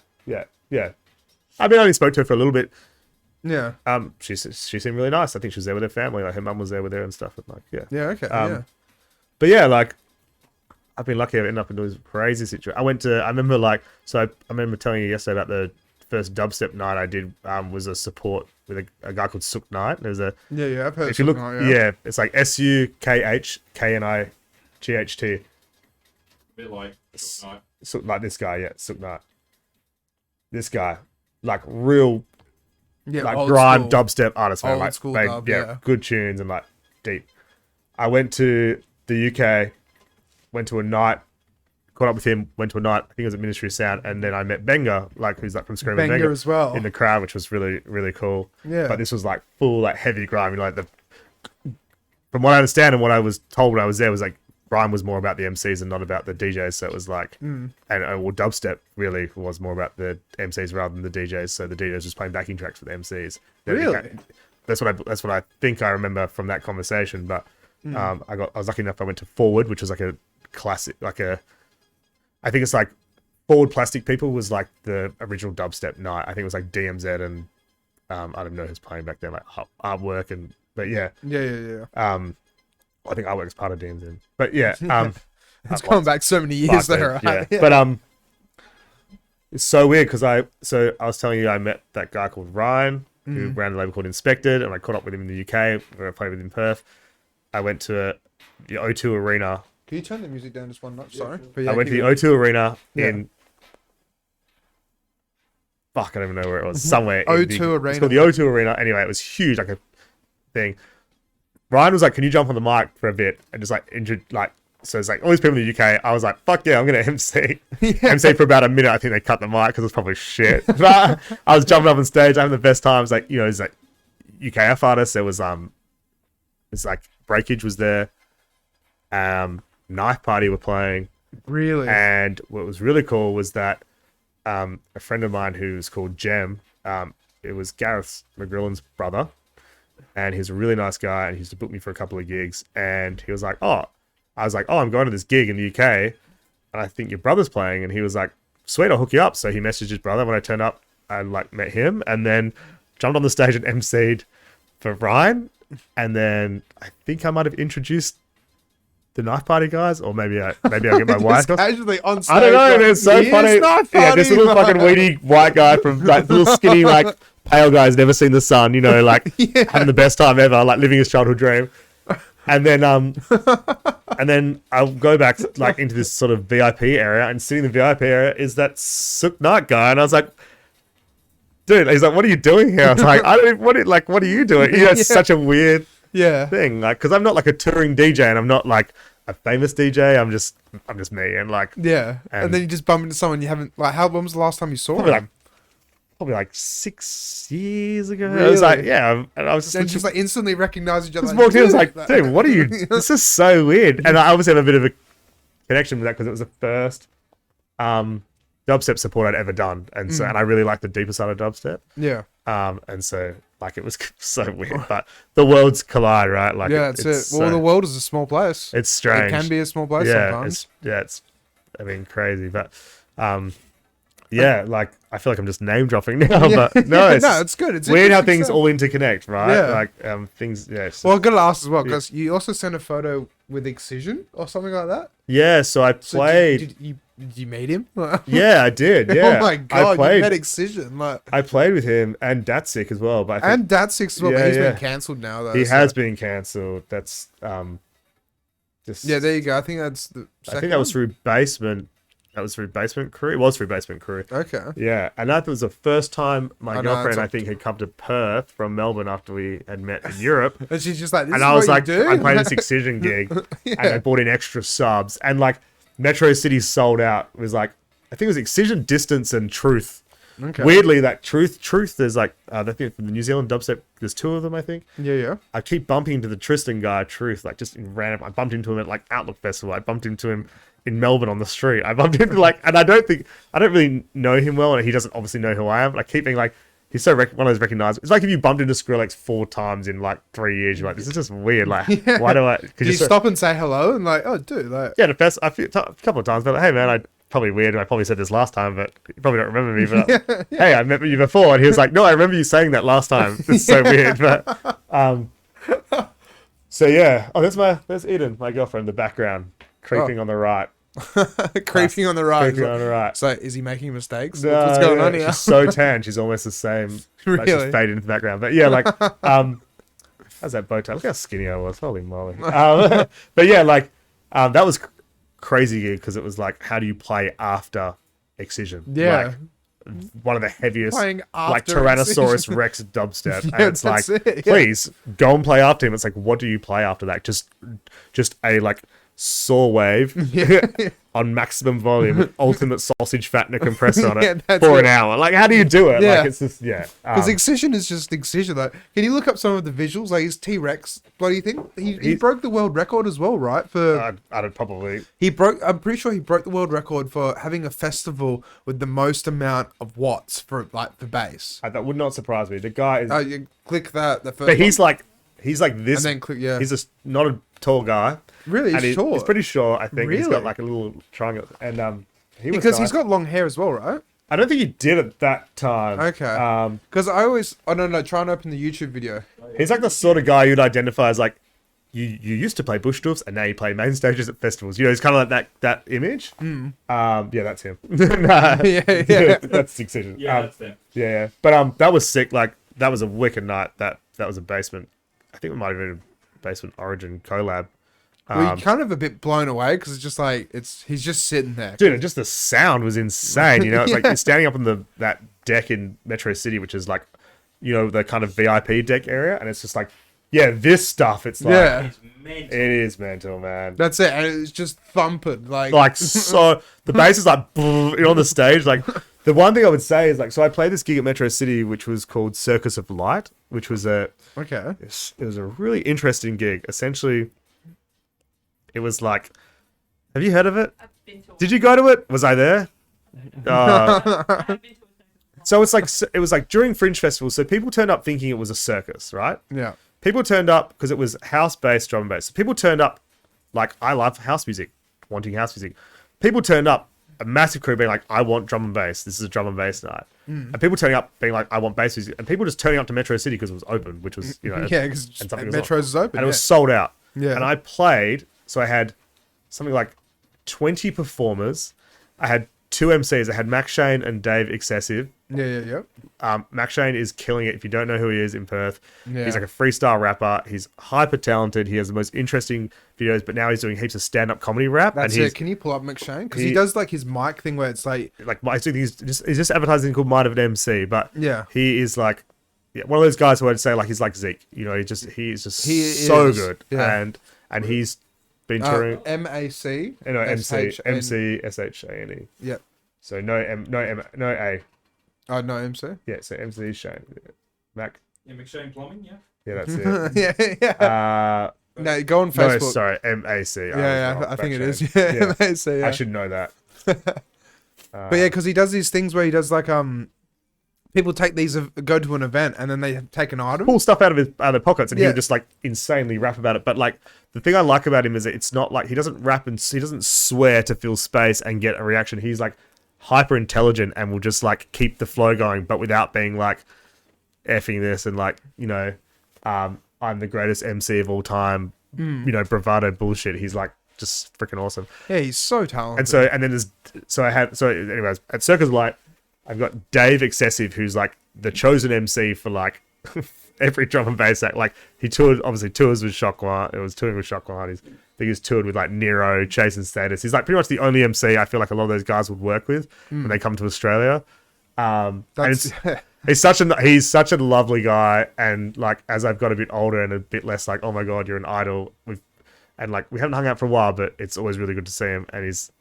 I mean, I only spoke to her for a little bit. Yeah. She seemed really nice. I think she was there with her family. Like her mum was there with her and stuff. And like, yeah. Yeah. Okay. Yeah. But yeah, like I've been lucky. I've ended up in this crazy situation. I remember telling you yesterday about the first dubstep night I did. Was a support with a guy called Sook Knight. There's a I've heard. if you look, it's like SUKHKNIGHT. A bit like Night. So like this guy, Sook Knight. This guy, like real, like grime school. dubstep artist, man. Old Like school made, dub, good tunes and like deep. I went to the UK, went to a night, caught up with him, went to a night. I think it was at Ministry of Sound, and then I met Benga, like who's like from Screaming Benga as well in the crowd, which was really really cool. Yeah. But this was like full like heavy grime. You know, like from what I understand and what I was told when I was there was like grime was more about the MCs and not about the DJs. So it was like, and dubstep really was more about the MCs rather than the DJs. So the DJs was playing backing tracks for the MCs. Really? That's what I think I remember from that conversation. But I was lucky enough. I went to Forward, which was like a classic, I think it's like Forward Plastic People was like the original dubstep night. I think it was like DMZ and I don't know who's playing back then, like Artwork but yeah. I think Artwork is part of DMZ, but yeah. It's gone back so many years there, right? Yeah. But it's so weird because I was telling you I met that guy called Ryan who ran a label called Inspected, and I caught up with him in the UK where I played with him in Perth. I went to the O2 Arena. Can you turn the music down just one notch? Sorry. I went to the O2 Arena in. Fuck, I don't even know where it was. Somewhere. O2 Arena. It's called the O2 Arena. Anyway, it was huge, like a thing. Ryan was like, "Can you jump on the mic for a bit?" And just so it's like all these people in the UK. I was like, "Fuck yeah, I'm gonna MC." MC for about a minute. I think they cut the mic because it was probably shit. But I was jumping up on stage, having the best times. Like it's like UKF artists. There was it's like Breakage was there. Knife Party were playing. Really? And what was really cool was that a friend of mine who's called Jem, it was Gareth McGrillen's brother. And he's a really nice guy, and he used to book me for a couple of gigs. And he was like, I was like, I'm going to this gig in the UK, and I think your brother's playing. And he was like, sweet, I'll hook you up. So he messaged his brother. When I turned up, I like met him, and then jumped on the stage and MC'd for Ryan. And then I think I might have introduced the Knife Party guys, or maybe I get my wife. Casually on stage. I don't know. It's so funny. Yeah, this little fucking weedy white guy from like little skinny like pale guy's never seen the sun. Like having the best time ever, like living his childhood dream. And then I'll go back like into this sort of VIP area, and sitting in the VIP area is that Sook Knight guy, and I was like, dude, he's like, what are you doing here? I was like, what are you doing? It's such a weird thing, like, because I'm not like a touring DJ, and I'm not like a famous DJ. I'm just me, and like and then you just bump into someone you haven't like. When was the last time you saw him? Probably like 6 years ago. Really? I was like, and I was just like instantly recognize each other. Just walked in, I was like, dude, what are you? This is so weird. And I obviously have a bit of a connection with that because it was the first dubstep support I'd ever done, and so and I really like the deeper side of dubstep. Yeah. And so like it was so weird, but the worlds collide, right? Like that's it. Well, the world is a small place. It's strange. It can be a small place sometimes. It's crazy, but like I feel like I'm just name dropping now, but no, it's good. It's weird how things all interconnect, right? Yeah. Like things. Yeah. Well, I've got to ask as well because you also sent a photo with Excision or something like that. Yeah. So I played. Did you meet him? Yeah, I did. Yeah. Oh my god, you met Excision. Like I played with him and Datsik as well, but Datsik as well. But he's been cancelled now, though. He has been cancelled. That's just there you go. I think that's the. I think that was through Basement. That was through Basement Crew. It was through Basement Crew. Okay. Yeah, and that was the first time my girlfriend, I think, had come to Perth from Melbourne after we had met in Europe. And she's just like, this and is I was what like, you do? I played this Excision gig, and I bought in extra subs, and like Metro City sold out. It was like, I think it was Excision, Distance, and Truth Okay. weirdly, that truth. There's like I think from the New Zealand dubstep. There's 2 of them, I think. Yeah. I keep bumping into the Tristan guy, Truth, like just in random. I bumped into him at like Outlook Festival. I bumped into him in Melbourne on the street. I bumped into like, and I don't really know him well, and he doesn't obviously know who I am. But I keep being like, he's so one of those recognized. It's like if you bumped into Skrillex 4 times in like 3 years, you're like, this is just weird. Like, why do I? Do you stop and say hello and like, oh, dude, like, yeah, a couple of times, but like, hey man, probably weird. I probably said this last time, but you probably don't remember me. But hey, I met you before, and he was like, no, I remember you saying that last time. It's so weird, but so yeah. Oh, there's Eden, my girlfriend, in the background, creeping on the right. creeping on the right. Creeping on the right. So is he making mistakes? No, What's going on here? She's so tan. She's almost the same. Really? Like, she's faded into the background. But yeah, like, how's that bow tie? Look how skinny I was. Holy moly. But yeah, like, that was crazy gig because it was like, how do you play after Excision? Yeah. Like, one of the heaviest, Playing like after Tyrannosaurus Excision. Rex dubstep. Yeah, And it's like, that's it, yeah. please go and play after him. It's like, what do you play after that? Just a like saw wave on maximum volume with ultimate sausage fattener compressor on Yeah, it that's for an it. hour. Like, how do you do it? Yeah. Like, it's just, yeah. Because Excision is just Excision, though. Can you look up some of the visuals? Like his T-Rex bloody thing? He broke the world record as well, right? For I'd probably... I'm pretty sure he broke the world record for having a festival with the most amount of watts for like the bass. That would not surprise me. The guy is... You click the first but he's one, like this... and then click, yeah. He's just not a tall guy. Really? And He's short? He's pretty short, I think. He's Really? got like a little triangle. And he was Because nice. he's got long hair as well, right? I don't think he did at that time. Okay. Because I always... Oh, no. Try and open the YouTube video. He's like the sort of guy you'd identify as like, you used to play bush doofs and now you play main stages at festivals. You know, he's kind of like that image. Yeah, that's him. Yeah. That's Excision. Yeah, that's them. Yeah. But that was sick. Like, that was a wicked night. That was a basement. I think it might have been a basement Origin collab. Well, you're kind of a bit blown away because it's just like he's just sitting there. Dude, and just the sound was insane. You know, it's like you're standing up on that deck in Metro City, which is like, you know, the kind of VIP deck area, and it's just like, yeah, this stuff. It's like, Yeah. It's mental. it is mental, man. That's it, and it's just thumping like So the bass is like on the stage. Like, the one thing I would say is like, so I played this gig at Metro City, which was called Circus of Light, which was it was a really interesting gig. Essentially, it was like, have you heard of it? I've been to Did you go to it? Was I there? I've been to a So it was like during Fringe Festival. So people turned up thinking it was a circus, right? yeah. People turned up because it was house-based drum and bass. So people turned up like, I love house music, wanting house music. People turned up, a massive crew being like, I want drum and bass. This is a drum and bass night. And people turning up being like, I want bass music. And people just turning up to Metro City because it was open, which was, you know, Yeah, because and something was Metro's is open. and it was sold out. Yeah. And I played, so I had something like 20 performers. I had 2 MCs. I had Mac Shane and Dave Excessive. Yeah. Mac Shane is killing it. If you don't know who he is in Perth, Yeah. he's like a freestyle rapper. He's hyper talented. He has the most interesting videos, but now he's doing heaps of stand-up comedy rap. That's and it. Can you pull up McShane? Because he he- does like his mic thing where it's like, like I think he's just advertising called Mind of an MC, but Yeah. he is like one of those guys who I'd say like he's like Zeke. You know, he's just He so is, good, yeah. and he's been touring. MAC. You know, MC SHANE. Yep. So no A. Oh, no, MC? Yeah, so MC Shane. Mac. Yeah, McShane Plumbing, yeah. Yeah, that's it. yeah. No, go on Facebook. No, sorry, MAC. Yeah, I think it is. Yeah. Yeah, MAC, yeah. I should know that. But yeah, because he does these things where he does like, people take these, go to an event and then they take an item. Pull stuff out of their pockets, and Yeah. he'll just like insanely rap about it. But like the thing I like about him is that it's not like he doesn't rap and he doesn't swear to fill space and get a reaction. He's like hyper intelligent and will just like keep the flow going, but without being like effing this and like, you know, I'm the greatest MC of all time. You know, bravado bullshit. He's like just freaking awesome. Yeah, he's so talented. And then anyways, at Circus Light, I've got Dave Excessive, who's like the chosen MC for like every drum and bass act. Like he tours with Shock One. It was touring with Shock One. I think he's toured with like Nero, Chase and Status. He's like pretty much the only MC I feel like a lot of those guys would work with when they come to Australia. And he's such a lovely guy. And like as I've got a bit older and a bit less like, oh my god, you're an idol. We haven't hung out for a while, but it's always really good to see him. And he's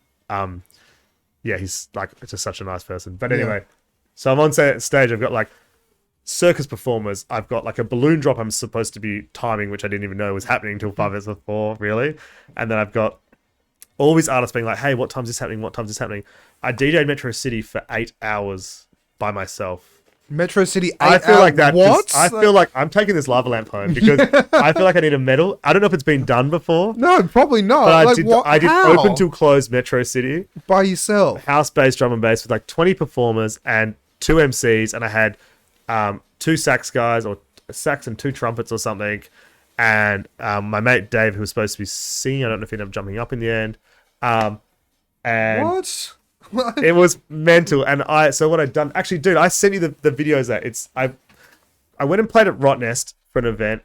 he's like just such a nice person. But anyway, So I'm on stage. I've got like circus performers. I've got like a balloon drop I'm supposed to be timing, which I didn't even know was happening until 5 minutes before, really. And then I've got all these artists being like, hey, what time's this happening? What time's this happening? I DJ'd Metro City for 8 hours by myself. Metro City. I feel like that. What? I feel like I'm taking this lava lamp home because I feel like I need a medal. I don't know if it's been done before. No, probably not. But Like, I did how? open till close Metro City. By yourself. House bass, drum and bass with like 20 performers and 2 MCs. And I had 2 sax guys or a sax and 2 trumpets or something. And my mate Dave, who was supposed to be singing, I don't know if he ended up jumping up in the end. And What? it was mental. And so what I'd done, actually, dude, I sent you the videos that I went and played at Rotnest for an event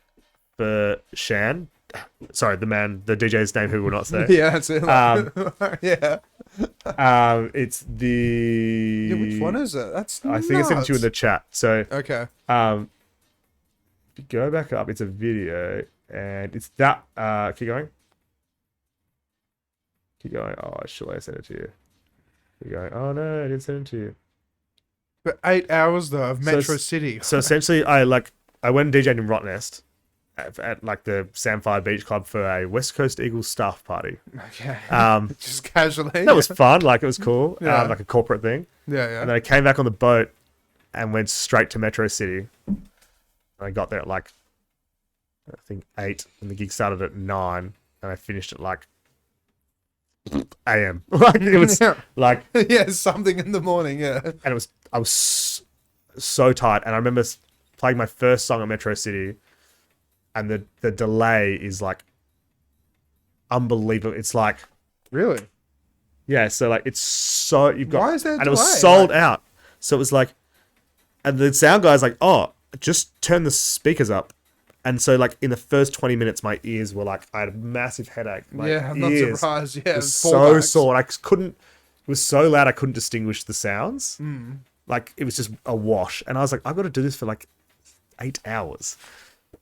for Shan. Sorry, the DJ's name who will not say. Yeah, that's it. Yeah. It's the. Yeah, which one is it? That's I think I sent it to you in the chat. So Okay. if you go back up, it's a video and it's that. Keep going. Keep going. Oh, sure, I sent it to you. Keep going. Oh no, I didn't send it to you. But 8 hours though of Metro City. So essentially, I went and DJ'd in Rotnest at like the Samphire Beach Club for a West Coast Eagles staff party. Okay. Just casually. That was fun. Like it was cool. Yeah. Like a corporate thing. Yeah. And then I came back on the boat and went straight to Metro City. And I got there at like I think 8, and the gig started at 9, and I finished at like AM. Like it was like yeah, something in the morning. Yeah. And I was so tired, and I remember playing my first song at Metro City, and the delay is like unbelievable. It's like Really? yeah, so like it's so you've got Why is there a and it was delay? sold out. So it was like, and the sound guy's like, oh, just turn the speakers up. And so, like, in the first 20 minutes, my ears were like, I had a massive headache. My Yeah, I'm not ears surprised. Yeah, were so sore. And I couldn't, it was so loud, I couldn't distinguish the sounds. Like, it was just a wash. And I was like, I've got to do this for like 8 hours.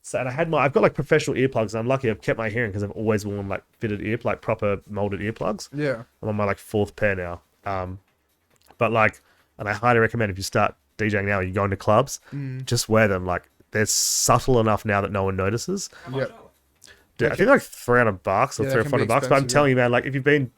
So, and I've got like professional earplugs. And I'm lucky I've kept my hearing because I've always worn like fitted like proper molded earplugs. Yeah. I'm on my like 4th pair now. But like, and I highly recommend if you start DJing now, you go into clubs, just wear them. Like, they're subtle enough now that no one notices. How much are Dude, I think like $300 or Yeah, they can be $300 bucks. But I'm expensive, telling you, man, like if you've been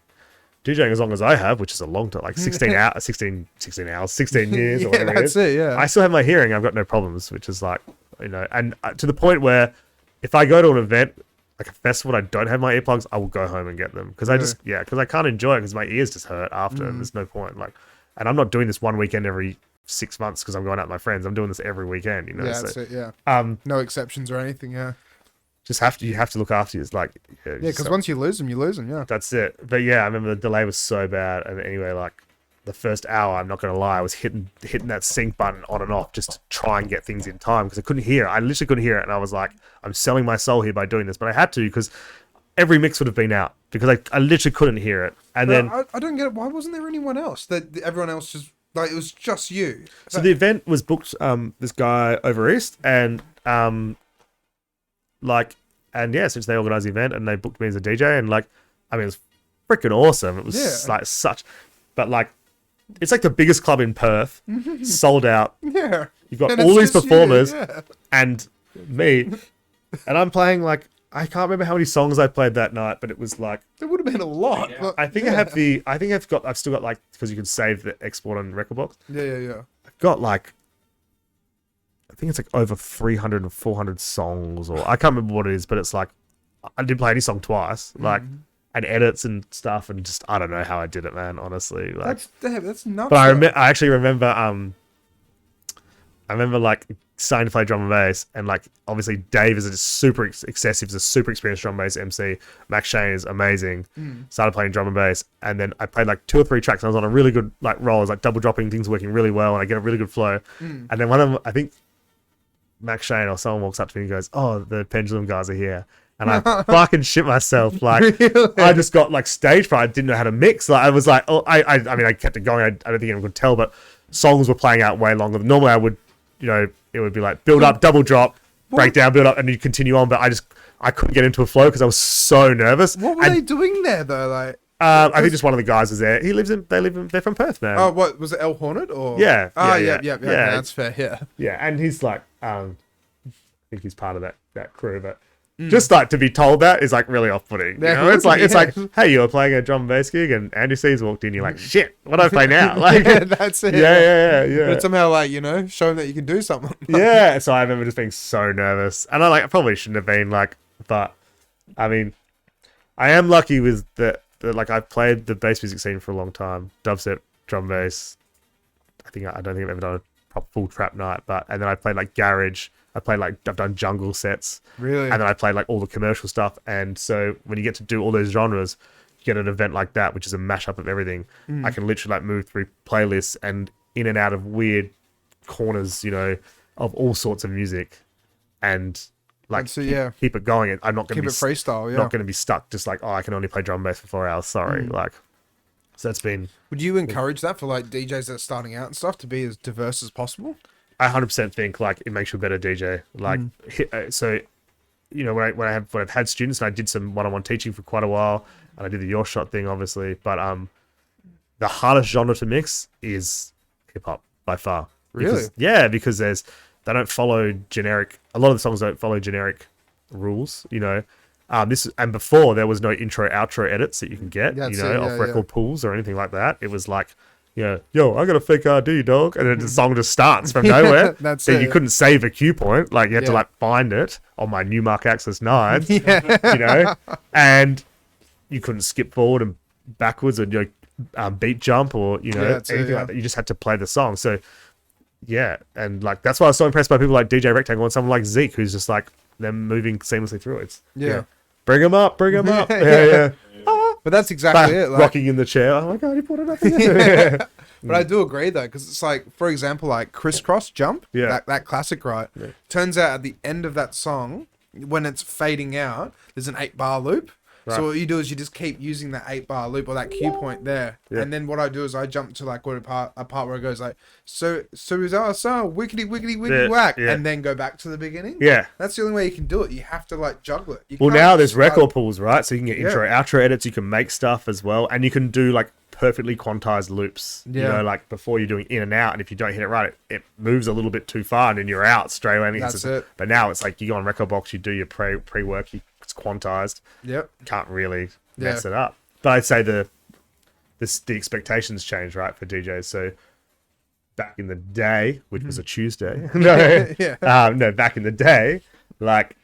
DJing as long as I have, which is a long time, like 16 hours, 16 years or Yeah, whatever it that's is. it. Yeah. I still have my hearing. I've got no problems, which is like, you know, and to the point where if I go to an event, like a festival, and I don't have my earplugs, I will go home and get them. Because because I can't enjoy it because my ears just hurt after. And there's no point. Like, and I'm not doing this one weekend every 6 months because I'm going out with my friends. I'm doing this every weekend, you know. Yeah, so, that's it. Yeah. No exceptions or anything. Yeah. you have to look after you. It's like, Yeah, because once you lose them, you lose them. Yeah. that's it. But yeah, I remember the delay was so bad. And anyway, like the first hour, I'm not going to lie, I was hitting that sync button on and off just to try and get things in time because I couldn't hear it. I literally couldn't hear it. And I was like, I'm selling my soul here by doing this. But I had to because every mix would have been out because I literally couldn't hear it. And then I don't get it. Why wasn't there anyone else? That everyone else just like it was just you. so the event was booked this guy over east and since they organized the event and they booked me as a DJ and like I mean it was freaking awesome. It was like such but like it's like the biggest club in Perth, sold out. Yeah. You've got And all it's these just you, performers yeah. and me and I'm playing like I can't remember how many songs I played that night, but it was like There would have been a lot. Yeah. But, I think I've still got like because you can save the export on Record Box. Yeah. I've got like I think it's like over 300 or 400 songs or I can't remember what it is, but it's like I didn't play any song twice, like and edits and stuff and just I don't know how I did it, man, honestly. Like That's nuts. but I actually remember I remember like starting to play drum and bass and like obviously Dave is a super excessive, is a super experienced drum and bass MC. Max Shane is amazing. Started playing drum and bass and then I played like 2 or 3 tracks and I was on a really good like roll. I was like double dropping, things working really well and I get a really good flow. And then one of them, I think Max Shane or someone walks up to me and goes, "Oh, the Pendulum guys are here." And I fucking shit myself. Like, Really? I just got like stage fright. I didn't know how to mix. Like, I was like, oh, I mean, I kept it going. I don't think anyone could tell, but songs were playing out way longer. Normally, I would, you know, it would be like build up, double drop, break down, build up, and you continue on. But I couldn't get into a flow because I was so nervous. What were they doing there though? Like, I think just one of the guys was there. They're from Perth, man. Oh, what was it? El Hornet or? Yeah. Oh, yeah. yeah. That's fair. Yeah. Yeah, and he's like, I think he's part of that crew, but just like to be told that is like really off-putting. You know? It's like, hey, you were playing a drum and bass gig, and Andy C's walked in. You're like, shit, what do I play now? Like, that's it. Yeah. But somehow, like, show them that you can do something. Yeah. So I remember just being so nervous, and I probably shouldn't have been like, but I mean, I am lucky with the like I've played the bass music scene for a long time, dubstep, drum bass. I don't think I've ever done a proper full trap night, and then I played like garage. I've done jungle sets. Really? And then I played like all the commercial stuff. And so when you get to do all those genres, you get an event like that, which is a mashup of everything. I can literally like move through playlists and in and out of weird corners, of all sorts of music, and like keep it going. I'm not going to be freestyle. Yeah. Not going to be stuck just like, I can only play drum bass for 4 hours. Sorry, so that's been. Would you encourage that for like DJs that are starting out and stuff to be as diverse as possible? I 100% think like it makes you a better DJ. Like, so, when I've had students, and I did some one-on-one teaching for quite a while, and I did the Your Shot thing, obviously. But the hardest genre to mix is hip hop by far. Really? Because they don't follow generic. A lot of the songs don't follow generic rules. Before there was no intro outro edits that you can get. Off record pools or anything like that. It was like, yo, I got a fake ID, dog, and then the song just starts from nowhere. That's so it. you couldn't save a cue point, like you had to like find it on my Newmark Access 9, and you couldn't skip forward and backwards or beat jump or anything like that. You just had to play the song. So and like that's why I was so impressed by people like DJ Rectangle and someone like Zeke, who's just like them moving seamlessly through it. Bring them up. But that's exactly it. Like, rocking in the chair. Oh my god, he put it up. But I do agree though, because it's like, for example, like Crisscross Jump, that classic, right? Yeah. Turns out at the end of that song, when it's fading out, there's an 8-bar loop. Right. So what you do is you just keep using that 8-bar loop or that cue point there, and then what I do is I jump to like a part where it goes like so wickety whack, and then go back to the beginning. Yeah, that's the only way you can do it. You have to like juggle it. Now there's record pools, right? So you can get intro, outro edits. You can make stuff as well, and you can do like perfectly quantized loops. Like before you're doing in and out, and if you don't hit it right, it moves a little bit too far, and then you're out straight away. That's it. But now it's like you go on Record Box, you do your pre-work. It's quantized. Yep. Can't really mess it up. But I'd say the expectations change, right, for DJs. So back in the day, which was a Tuesday, back in the day, like,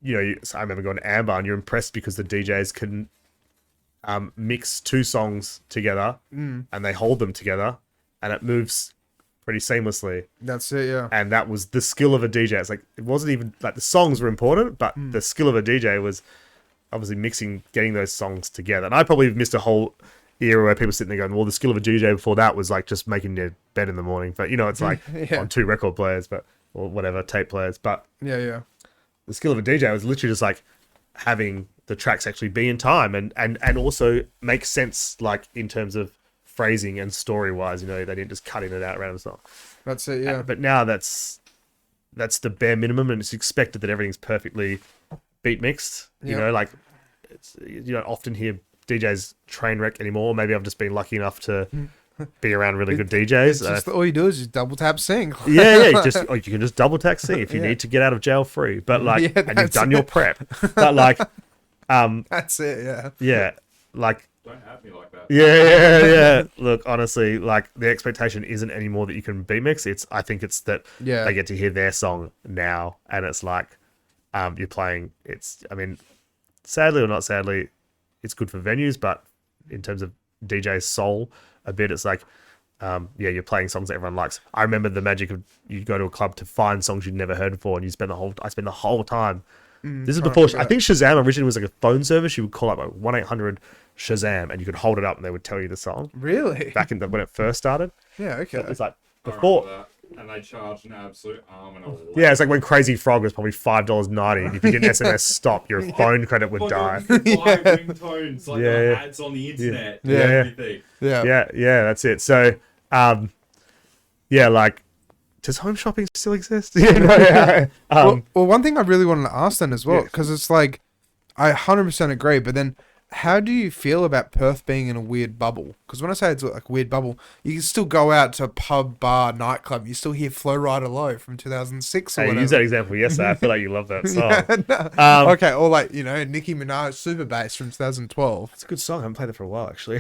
so I remember going to Amber, and you're impressed because the DJs can mix two songs together and they hold them together, and it moves pretty seamlessly. That's it, yeah. And that was the skill of a DJ. It's like, it wasn't even like the songs were important, but the skill of a DJ was obviously getting those songs together. And I probably missed a whole era where people sitting there going, well, the skill of a DJ before that was like just making their bed in the morning. But it's like on 2 record players, or whatever, tape players. But the skill of a DJ was literally just like having the tracks actually be in time and also make sense, like in terms of phrasing and story wise. They didn't just cut in and out around the song. That's it, yeah. But now that's the bare minimum, and it's expected that everything's perfectly beat mixed. Like you don't often hear DJs train wreck anymore. Maybe I've just been lucky enough to be around really good DJs. Just all you do is just double tap sing. You can just double tap sing if you need to get out of jail free. But like, and you've done your prep. But like, that's it. Yeah. Like. Don't have me like that. Yeah. Look, honestly, like the expectation isn't anymore that you can beat mix. I think it's that they get to hear their song now, and it's like you're playing. Sadly or not sadly, it's good for venues, but in terms of DJ's soul, a bit, it's like you're playing songs that everyone likes. I remember the magic of you go to a club to find songs you'd never heard before, and I spend the whole time. This is before I think Shazam originally was like a phone service. You would call up like 1-800 Shazam, and you could hold it up and they would tell you the song. Really? Back in when it first started. Yeah, okay. It's like before. And they charged an absolute arm and a leg. Yeah, it's like when Crazy Frog was probably $5.90. If you didn't SMS stop, your phone credit would die. Buy ringtones, like ads on the internet. Everything. Yeah, that's it. So, like, does home shopping still exist? Well, one thing I really wanted to ask then as well, because it's like, I 100% agree, but then how do you feel about Perth being in a weird bubble? Because when I say it's like a weird bubble, you can still go out to a pub, bar, nightclub. You still hear Flow Rider Low from 2006 or Hey, whatever. use that example yesterday. I feel like you love that song. Yeah, no. Um, Okay, or like, Nicki Minaj Super Bass from 2012. It's a good song. I haven't played it for a while, actually.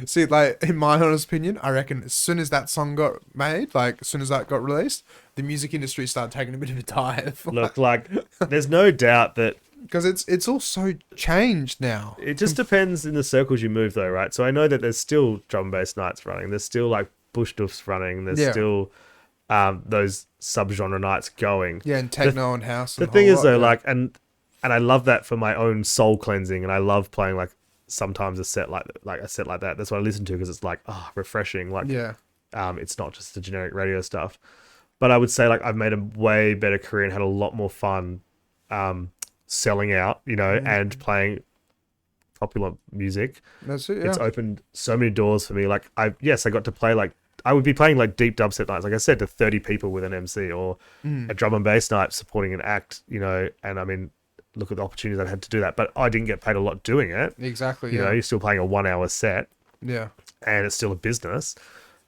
See, like, in my honest opinion, I reckon as soon as that song got made, like, as soon as that got released, the music industry started taking a bit of a dive. Look, like, there's no doubt that Because it's all so changed now. it just depends in the circles you move, though, right? So I know that there's still drum and bass nights running. There's still like bush doofs running. There's still those subgenre nights going. Yeah, and techno and house. The And thing whole is, lot, though, yeah. like, and I love that for my own soul cleansing, and I love playing like sometimes a set like a set like that. That's what I listen to because it's like refreshing. Like, Yeah. it's not just the generic radio stuff. But I would say like I've made a way better career and had a lot more fun selling out, and playing popular music. That's it, yeah. It's opened so many doors for me. Like I got to play like I would be playing like deep dubstep nights, like I said, to 30 people with an MC or a drum and bass night supporting an act, and I mean, look at the opportunities I've had to do that. But I didn't get paid a lot doing it. Exactly, You know, you're still playing a 1 hour set Yeah. and it's still a business.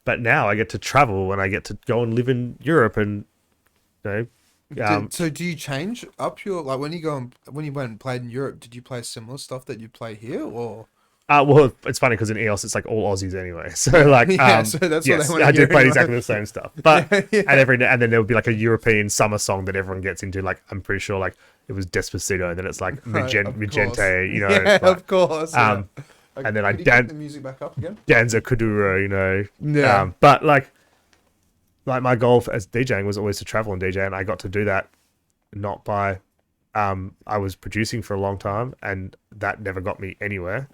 But now I get to travel and I get to go and live in Europe and, So do you change up your, like, when you went and played in Europe, did you play similar stuff that you play here, or? well, it's funny because in EOS it's like all Aussies anyway. So like, Yeah, so that's what yes, they wanna I did hear play anyway. exactly the same stuff. But Yeah. and then there would be like a European summer song that everyone gets into. Like I'm pretty sure like it was Despacito, and then it's like Right, of Magente, course. you know. Yeah, like, of course. Yeah. and then I Could you get the music back up again. Danza Kuduro, you know. Yeah. But like my goal as DJing was always to travel and DJ, and I got to do that not by. I was producing for a long time, and that never got me anywhere.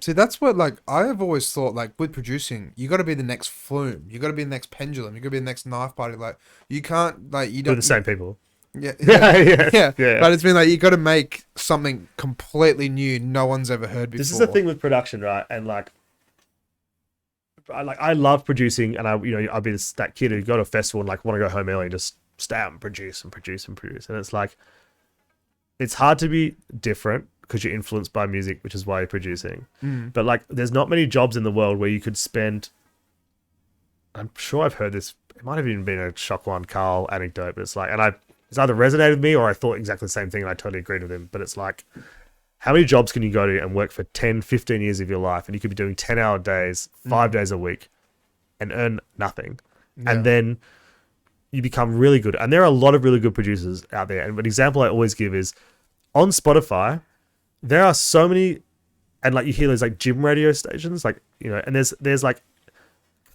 See, that's what, like, I have always thought, like, with producing, you got to be the next Flume. You got to be the next Pendulum. You got to be the next Knife Party. Like, you can't, like, you don't. With the same people. Yeah, Yeah. But it's been like, you got to make something completely new no one's ever heard before. This is the thing with production, right? And like I love producing, and I'll be that kid who go to a festival and like want to go home early and just stay out and produce. And it's like it's hard to be different because you're influenced by music, which is why you're producing. But like, there's not many jobs in the world where you could spend. I'm sure I've heard this. It might have even been a Shock One Carl anecdote, but it's like, and it's either resonated with me or I thought exactly the same thing and I totally agreed with him. But it's like, how many jobs can you go to and work for 10, 15 years of your life, and you could be doing 10-hour days, 5 days a week, and earn nothing? Yeah. And then you become really good. And there are a lot of really good producers out there. And an example I always give is on Spotify, there are so many, and like you hear those like gym radio stations, like, and there's like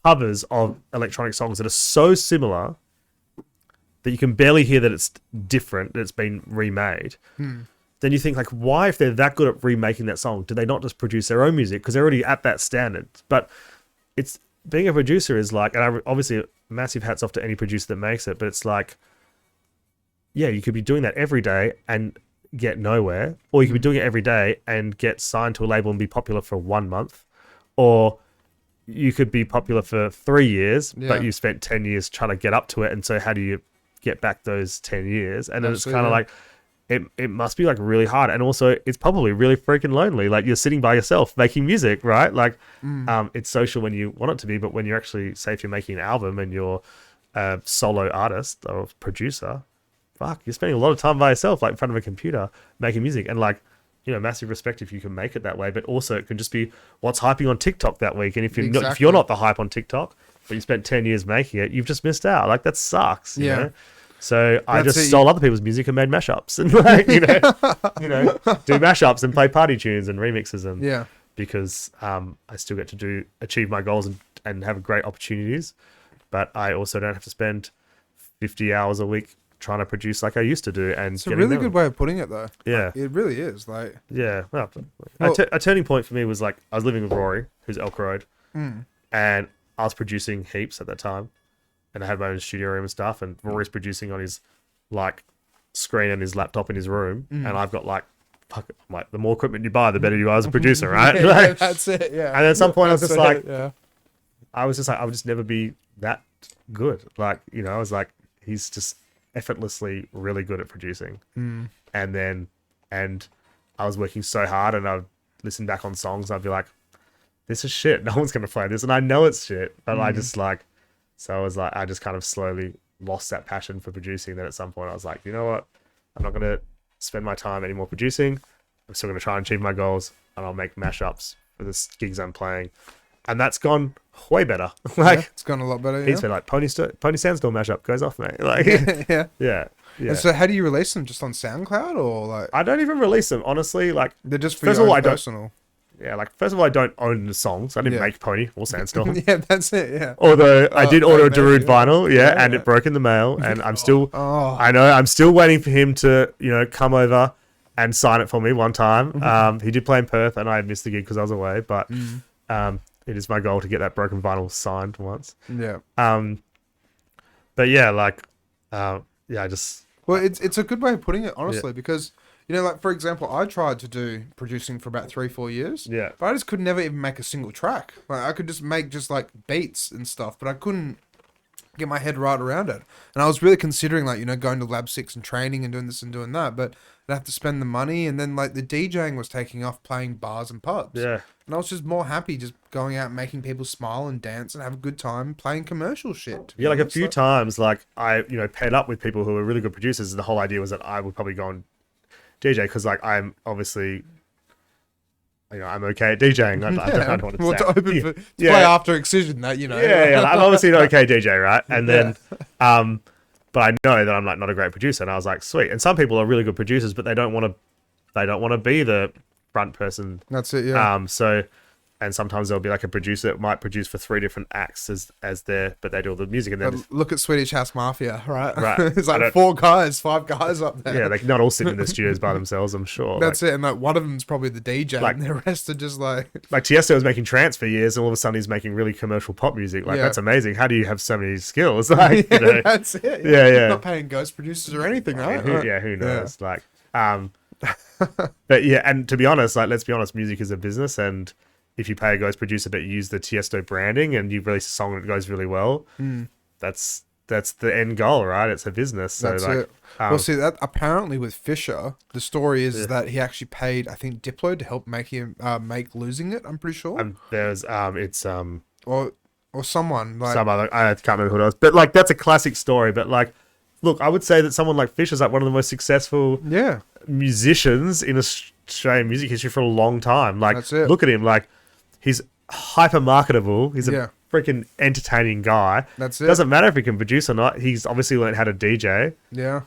covers of electronic songs that are so similar that you can barely hear that it's different, that it's been remade. Then you think like, why, if they're that good at remaking that song, do they not just produce their own music? Because they're already at that standard. But it's being a producer is like, and obviously massive hats off to any producer that makes it, but it's like, yeah, you could be doing that every day and get nowhere, or you could be doing it every day and get signed to a label and be popular for 1 month, or you could be popular for 3 years, but you spent 10 years trying to get up to it. And so how do you get back those 10 years? And then it's kind of like, it must be like really hard. And also it's probably really freaking lonely. Like you're sitting by yourself making music, right? Like, it's social when you want it to be, but when you're actually, say if you're making an album and you're a solo artist or producer, fuck, you're spending a lot of time by yourself, like in front of a computer making music. And like, massive respect if you can make it that way, but also it can just be what's hyping on TikTok that week. And if you're not the hype on TikTok, but you spent 10 years making it, you've just missed out. Like that sucks. You know? So I just stole other people's music and made mashups and like, do mashups and play party tunes and remixes and because I still get to achieve my goals and have great opportunities, but I also don't have to spend 50 hours a week trying to produce like I used to do. And it's a really good way of putting it, though. Yeah, like, it really is. Like, yeah. Well, a turning point for me was like I was living with Rory, who's Elk Road, and I was producing heaps at that time, and I had my own studio room and stuff. And Rory's producing on his like screen and his laptop in his room, and I've got like, fuck, like the more equipment you buy, the better you are as a producer, right? yeah, that's it. Yeah. And at some point, I was just like, I was just like, I would just never be that good. Like, I was like, he's just effortlessly really good at producing. And I I was working so hard, and I'd listen back on songs, I'd be like, this is shit. No one's gonna play this, and I know it's shit, but I just like, so I was like, I just kind of slowly lost that passion for producing. Then at some point, I was like, you know what, I'm not gonna spend my time anymore producing. I'm still gonna try and achieve my goals, and I'll make mashups for the gigs I'm playing, and that's gone way better. Like it's gone a lot better. He's been like Pony Sandstorm mashup goes off, mate. Like yeah. And so how do you release them? Just on SoundCloud or like? I don't even release them, honestly. Like they're just for first your of all, own personal. Yeah, like first of all, I don't own the songs. I didn't make Pony or Sandstorm. Yeah, that's it. Yeah. Although I did order a Darude vinyl, and it broke in the mail, and I'm still. I know I'm still waiting for him to, come over and sign it for me one time. He did play in Perth, and I missed the gig because I was away. But it is my goal to get that broken vinyl signed once. Yeah. But yeah, like, I just. Well, it's a good way of putting it, honestly, because. Like, for example, I tried to do producing for about 3-4 years. Yeah. But I just could never even make a single track. Like, I could just make like beats and stuff, but I couldn't get my head right around it. And I was really considering, like, going to Lab 6 and training and doing this and doing that, but I'd have to spend the money. And then, like, the DJing was taking off, playing bars and pubs. Yeah. And I was just more happy just going out and making people smile and dance and have a good time playing commercial shit. Yeah, like a few times, like, I, paired up with people who were really good producers, and the whole idea was that I would probably go and DJ, because like I'm obviously, I'm okay at DJing. I don't want to play after Excision, that I'm obviously an okay DJ, right? And then, but I know that I'm like not a great producer, and I was like, sweet. And some people are really good producers, but they don't want to be the front person. That's it, yeah. And sometimes there'll be like a producer that might produce for 3 different acts as their, but they do all the music. And then look at Swedish House Mafia, right? Right. It's like 5 guys up there. Yeah, they not all sit in the studios by themselves, I'm sure. That's it. And like one of them's probably the DJ, and the rest are just like Tiesto was making trance for years, and all of a sudden he's making really commercial pop music. Like that's amazing. How do you have so many skills? Like that's it. Yeah. Not paying ghost producers or anything, right? Who knows? Yeah. Like, but yeah, and to be honest, like let's be honest, music is a business, and if you pay a ghost producer but you use the Tiesto branding and you release a song that goes really well, that's the end goal, right? It's a business. So that's it. Well, see, that apparently with Fisher, the story is that he actually paid, I think, Diplo to help make him make Losing It. I'm pretty sure. There's or someone like some other, I can't remember who it was, but like that's a classic story. But like, look, I would say that someone like Fisher's like one of the most successful musicians in Australian music history for a long time. Like, look at him, like. He's hyper marketable. He's a freaking entertaining guy. That's it. Doesn't matter if he can produce or not. He's obviously learned how to DJ. Yeah.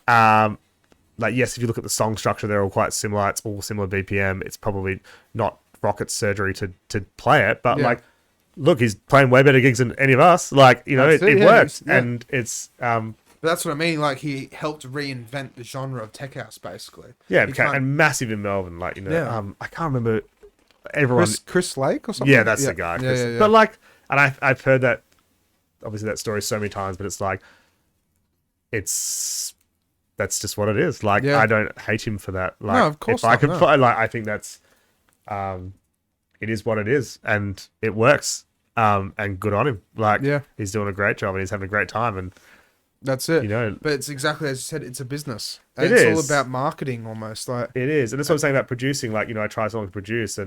Like, yes, if you look at the song structure, they're all quite similar. It's all similar BPM. It's probably not rocket surgery to play it, but like, look, he's playing way better gigs than any of us. Like, it works, and it's. But that's what I mean. Like, he helped reinvent the genre of tech house, basically. Yeah, and massive in Melbourne. Like, I can't remember. Everyone, Chris Lake or something. Yeah, that's the guy. Yeah. But like, and I've heard that, obviously that story so many times, but it's like, that's just what it is. Like, I don't hate him for that. Like, no, of course if I can find, like, I think that's, it is what it is, and it works. And good on him. Like, he's doing a great job, and he's having a great time, and that's it. But it's exactly as you said. It's a business. And it's all about marketing, almost. Like it is, and that's what I'm saying about producing. Like, I try so long to produce,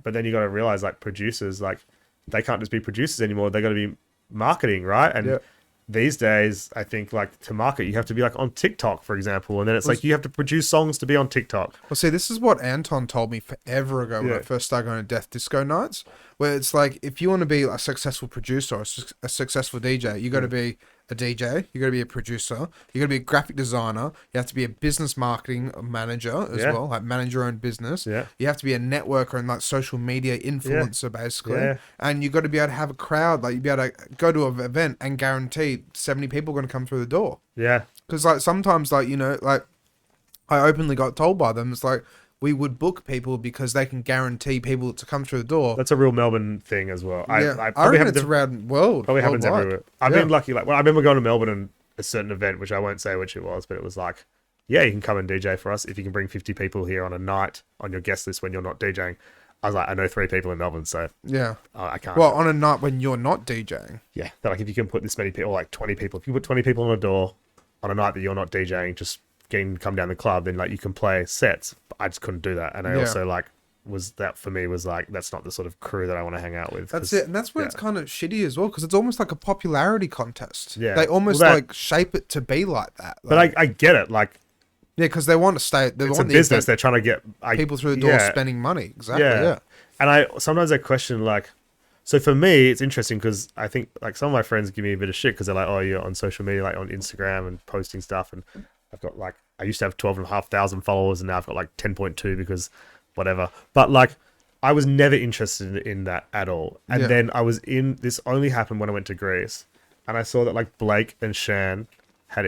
but then you got to realize, like, producers, like, they can't just be producers anymore. They got to be marketing, right? And these days, I think, like, to market, you have to be like on TikTok, for example, and then it's like you have to produce songs to be on TikTok. Well, see, this is what Anton told me forever ago when I first started going to Death Disco nights, where it's like, if you want to be a successful producer or a successful DJ, you got to be a DJ, you got to be a producer, you got to be a graphic designer, you have to be a business marketing manager as well, like manage your own business. You have to be a networker and like social media influencer, basically. And you got to be able to have a crowd, like you be able to go to an event and guarantee 70 people are going to come through the door. Because like sometimes, like, like I openly got told by them, it's like, we would book people because they can guarantee people to come through the door. That's a real Melbourne thing as well. I reckon it's around world. Probably happens everywhere. I've been lucky. Like, I remember going to Melbourne and a certain event, which I won't say which it was, but it was like, you can come and DJ for us if you can bring 50 people here on a night on your guest list when you're not DJing. I was like, I know 3 people in Melbourne, so I can't. Well, on a night when you're not DJing. Yeah, they're like, if you can put this many people, like 20 people, if you put 20 people on a door on a night that you're not DJing, just getting to come down the club, then like you can play sets. But I just couldn't do that, and I also like for me was like that's not the sort of crew that I want to hang out with. That's it, and that's where it's kind of shitty as well, because it's almost like a popularity contest. Yeah, they almost like shape it to be like that. Like, but I get it, like. Yeah, because they want to stay. They It's want a business. They're trying to get people through the door spending money. Exactly. Yeah. And sometimes I question like, so for me, it's interesting because I think like some of my friends give me a bit of shit because they're like, oh, you're on social media, like on Instagram and posting stuff, and I've got like I used to have 12,500 followers, and now I've got like 10.2 because whatever. But like I was never interested in that at all. And then this only happened when I went to Greece, and I saw that like Blake and Shan had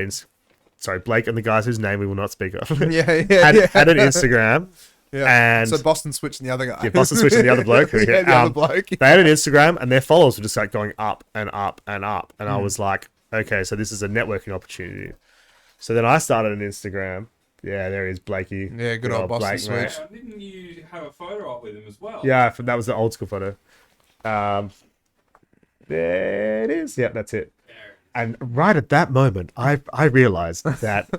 Blake and the guys whose name we will not speak of. Had an Instagram. Yeah. And so Boston Switch and the other guy. Yeah, Boston Switch and the other bloke. The other bloke. They had an Instagram and their followers were just like going up and up and up. And I was like, okay, so this is a networking opportunity. So then I started an Instagram. Yeah, there is Blakey. Yeah, good old Boston Blake, Switch. Didn't you have a photo up with him as well? Yeah, that was the old school photo. There it is. Yeah, that's it. And right at that moment, I realized that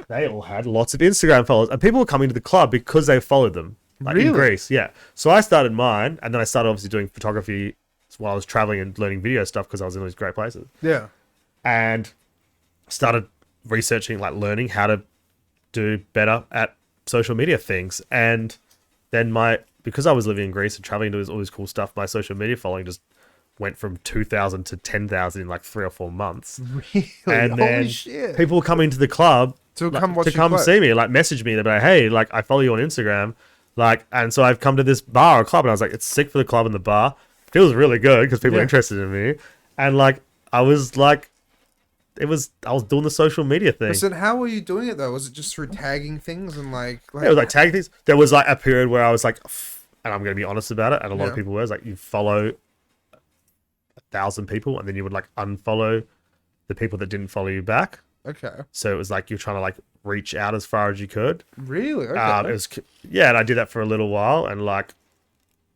they all had lots of Instagram followers, and people were coming to the club because they followed them. Like in Greece, yeah. So I started mine, and then I started obviously doing photography while I was traveling and learning video stuff because I was in these great places. Yeah. And started researching, like learning how to do better at social media things. And then because I was living in Greece and traveling to all this cool stuff, my social media following just went from 2,000 to 10,000 in like 3 or 4 months. Really? And Holy then shit. people were coming to the club to come see me, like message me. They'd be like, hey, like I follow you on Instagram. Like, and so I've come to this bar or club, and I was like, it's sick for the club and the bar. Feels really good because people are interested in me. And like, I was doing the social media thing. So how were you doing it though? Was it just through tagging things and like yeah, it was like tagging things. There was like a period where I was like, and I'm going to be honest about it, and a lot of people were like, you follow 1,000 people, and then you would like unfollow the people that didn't follow you back. Okay. So it was like you're trying to like reach out as far as you could. Really? Okay. And I did that for a little while, and like,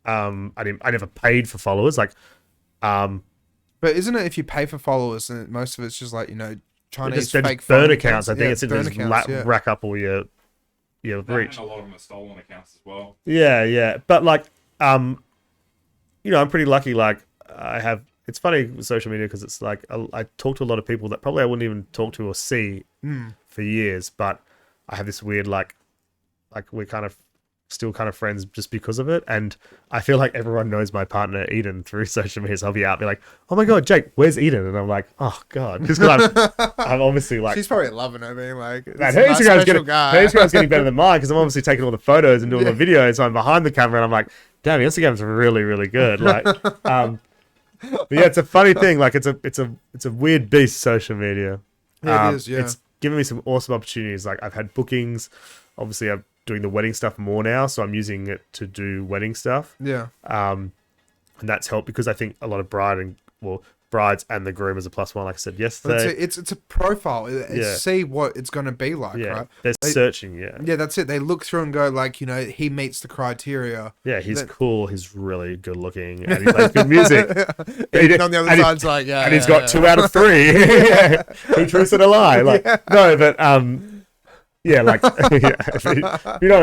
I never paid for followers, like, but isn't it if you pay for followers, and most of it's just like Chinese fake burn accounts? I think it's burn accounts, rack up all your reach. And a lot of them are stolen accounts as well. Yeah, but like, I'm pretty lucky. Like, it's funny with social media because it's like I talk to a lot of people that probably I wouldn't even talk to or see for years, but I have this weird like we're kind of still kind of friends just because of it. And I feel like everyone knows my partner Eden through social media. So I'll be out, be like, oh my God, Jake, where's Eden? And I'm like, oh God. Because I'm obviously like... She's probably loving her being like, man, her Instagram's getting better than mine because I'm obviously taking all the photos and doing the videos. So I'm behind the camera and I'm like, damn, Instagram's really, really good. Like, but yeah, it's a funny thing. Like it's a weird beast, social media. Yeah, it is, yeah. It's given me some awesome opportunities. Like I've had bookings. Obviously, I'm doing the wedding stuff more now, so I'm using it to do wedding stuff. Yeah. And that's helped because I think a lot of brides and the groom is a +1, like I said yesterday. It's a profile. See what it's going to be like, right? They're searching, Yeah, that's it. They look through and go like, he meets the criteria. Yeah, he's cool. He's really good looking, and he plays good music. And on the other side's like, yeah. And he's got 2 out of 3. Who truth and a lie? Like, no, but yeah, like, you know what I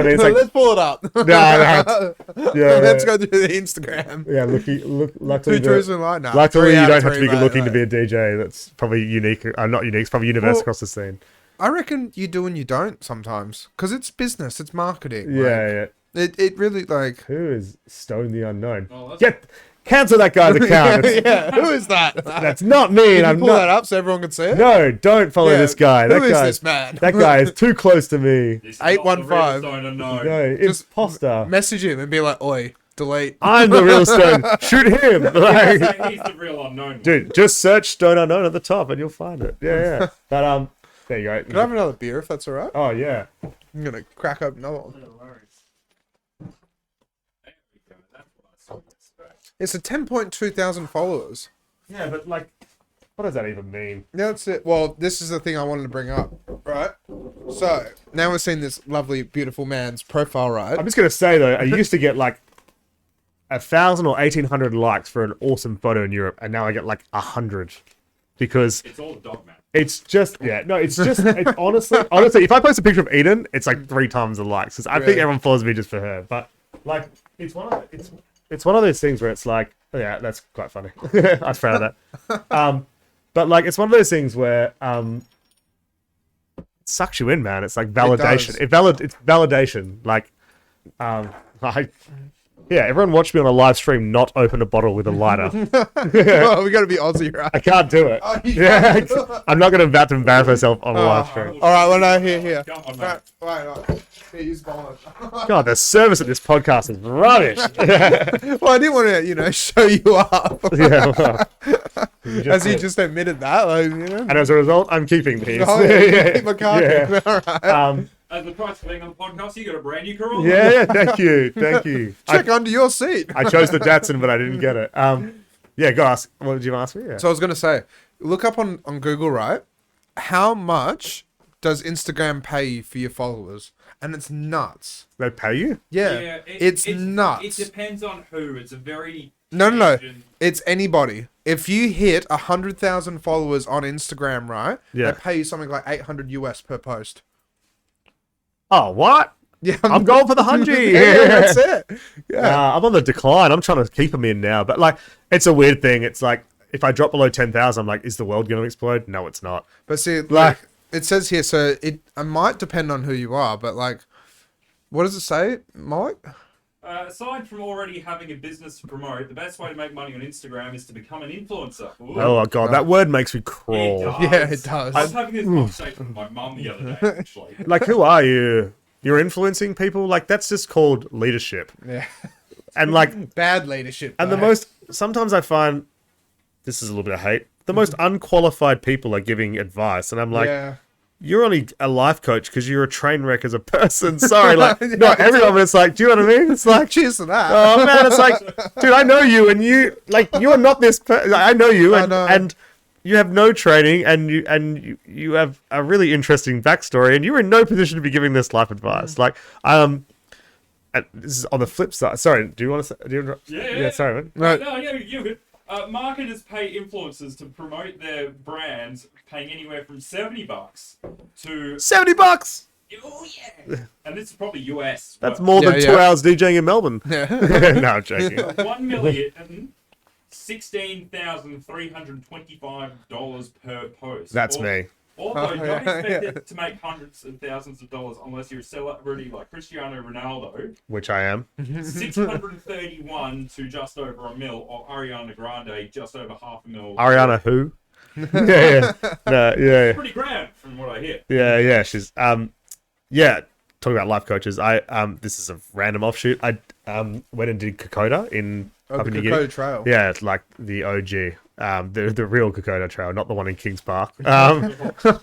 mean? It's like, let's pull it up. Let's go through the Instagram. Yeah, luckily, luckily you don't have to be good looking to be a DJ. That's probably unique. Not unique. It's probably universal across the scene. I reckon you do and you don't sometimes because it's business. It's marketing. Yeah. It really like. Who is Stone the Unknown? Cancel that guy's account. Who is that? That's not me. Can you pull that up so everyone can see it? No, don't follow this guy. Who is this man? That guy is too close to me. 815. No, just imposter. Message him and be like, "Oi, delete." I'm the real Stone. Shoot him. Like, he's the real unknown. Dude, just search Stone Unknown at the top and you'll find it. Yeah. But there you go. Can I have another beer if that's all right? Oh yeah. I'm gonna crack open another one. It's a 10.2 thousand followers. Yeah, but like, what does that even mean? That's it. Well, this is the thing I wanted to bring up, right? So, now we're seeing this lovely, beautiful man's profile, right? I'm just going to say, though, I used to get like 1,000 or 1,800 likes for an awesome photo in Europe, and now I get like 100 because... It's all dog man. It's just it's honestly, if I post a picture of Eden, it's like 3 times the likes because I think everyone follows me just for her. But like, it's one of those things where it's like, yeah, that's quite funny. I was proud of that. But like, it's one of those things where it sucks you in, man. It's like validation. It's validation. Like, everyone watch me on a live stream not open a bottle with a lighter. Oh, we got to be Aussie, right? I can't do it. Oh, I'm not about to embarrass myself on a live stream. All right, well, no, here. Come on, mate. Right. Here, use bonus. God, the service at this podcast is rubbish. Well, I didn't want to, show you up. Yeah, well, As you just admitted that, And as a result, I'm keeping these. Oh, yeah, keep my card. Yeah. All right. As the price of being on the podcast, you got a brand new Corolla. Yeah, thank you. Check under your seat. I chose the Datsun, but I didn't get it. Go ask. What did you ask me? Yeah. So I was going to say, look up on Google, right? How much does Instagram pay you for your followers? And it's nuts. They pay you? Yeah. It's nuts. It depends on who. It's a very... No. It's anybody. If you hit 100,000 followers on Instagram, right? Yeah. They pay you something like $800 US per post. Oh, what? Yeah, I'm going for the 100. Yeah, that's it. Yeah. I'm on the decline. I'm trying to keep them in now. But like, it's a weird thing. It's like, if I drop below 10,000, I'm like, is the world going to explode? No, it's not. But see, like it says here, so it might depend on who you are, but like, what does it say, Mike? Aside from already having a business to promote, the best way to make money on Instagram is to become an influencer. Ooh. Oh, God, that word makes me crawl. It does. I was having this conversation with my mum the other day, actually. Like, who are you? You're influencing people? Like, that's just called leadership. Yeah. And like... Bad leadership. And sometimes I find, this is a little bit of hate, the most unqualified people are giving advice. And I'm like, you're only a life coach because you're a train wreck as a person. Sorry, like, not everyone, but it's like, do you know what I mean? It's like, cheers to that. Oh, man, it's like, dude, I know you, and you are not this person. I know you, and you have no training, and you have a really interesting backstory, and you're in no position to be giving this life advice. Like, and this is on the flip side. Sorry, do you want to say? Yeah, sorry, man. No, you're good. Marketers pay influencers to promote their brands, paying anywhere from $70 to $70. Oh yeah, and this is probably US. That's more than 2 hours DJing in Melbourne. Yeah. No, I'm joking. $1,625 per post. That's me. Although don't expect it to make hundreds of thousands of dollars unless you're a celebrity like Cristiano Ronaldo, which I am. 631 to just over $1 million, or Ariana Grande just over $500,000. Ariana who? Yeah. Pretty grand from what I hear. Yeah. She's talking about life coaches. This is a random offshoot. I went and did Kokoda in Papua New Guinea. Kokoda Trail. Yeah, it's like the OG. The real Kokoda Trail, not the one in Kings Park. And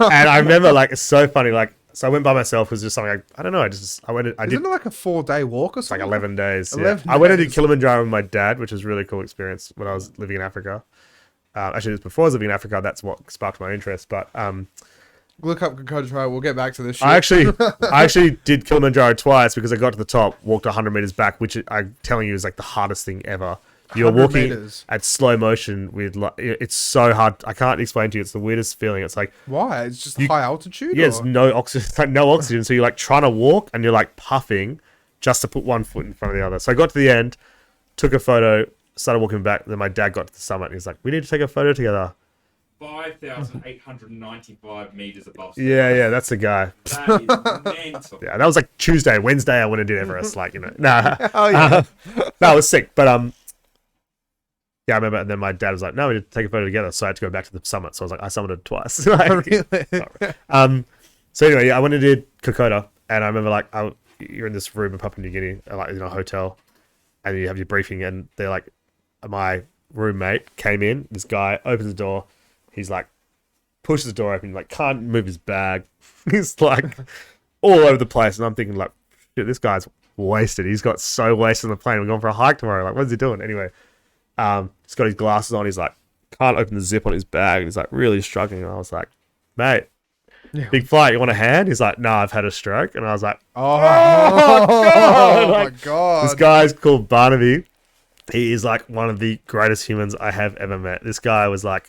I remember, like, it's so funny. Like, so I went by myself. It was just something like, I don't know. I did. Isn't it like a 4-day walk or something? Like 11 days. 11 I went and did Kilimanjaro with my dad, which was a really cool experience when I was living in Africa. Actually, it was before I was living in Africa. That's what sparked my interest. But look up Kokoda Trail. We'll get back to this shit. I actually did Kilimanjaro twice because I got to the top, walked 100 meters back, which I'm telling you is like the hardest thing ever. You're walking at slow motion with, like, it's so hard. I can't explain to you. It's the weirdest feeling. It's like, why? It's just high altitude? Yeah, there's no oxygen. It's like no oxygen. So you're like trying to walk and you're like puffing just to put one foot in front of the other. So I got to the end, took a photo, started walking back. Then my dad got to the summit and he's like, we need to take a photo together. 5,895 meters above sea. Yeah, that's the guy. That is mental. Yeah, that was like Tuesday. Wednesday, I went and did Everest. Like, you know, nah. Oh, yeah. No, it was sick. But, yeah, I remember, and then my dad was like, no, we need to take a photo together. So I had to go back to the summit. So I was like, I summited twice. Really? So anyway, I went and did Kokoda. And I remember, like, you're in this room in Papua New Guinea, like, in a hotel. And you have your briefing. And they're like, my roommate came in. This guy opens the door. He's like, pushes the door open, like, can't move his bag. He's like all over the place. And I'm thinking, like, shit, this guy's wasted. He's got so wasted on the plane. We're going for a hike tomorrow. Like, what's he doing? Anyway, he's got his glasses on. He's like, can't open the zip on his bag. He's like, really struggling. And I was like, mate, big flight, you want a hand? He's like, no, I've had a stroke. And I was like, oh God. My God. This guy's called Barnaby. He is like one of the greatest humans I have ever met. This guy was like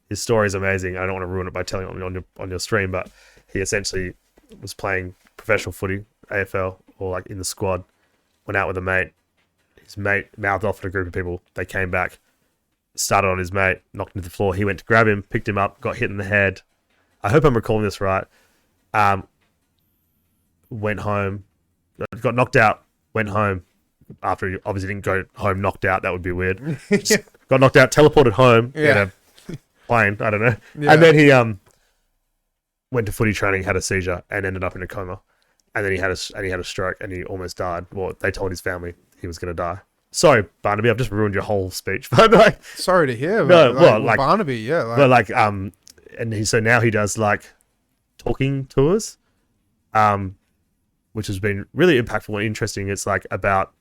his story is amazing. I don't want to ruin it by telling it on your stream, but he essentially was playing professional footy, AFL, or like in the squad, went out with a mate. His mate mouthed off at a group of people. They came back, started on his mate, knocked him to the floor. He went to grab him, picked him up, got hit in the head. I hope I'm recalling this right. Went home, got knocked out, went home. After he obviously didn't go home knocked out, that would be weird. Got knocked out, teleported home in a plane, I don't know. Yeah. And then he went to footy training, had a seizure, and ended up in a coma. And then he had a stroke, and he almost died. Well, they told his family he was going to die. Sorry, Barnaby, I've just ruined your whole speech. But like, sorry to hear. No, like Barnaby, yeah. But like, and so now he does like talking tours, which has been really impactful and interesting. It's like about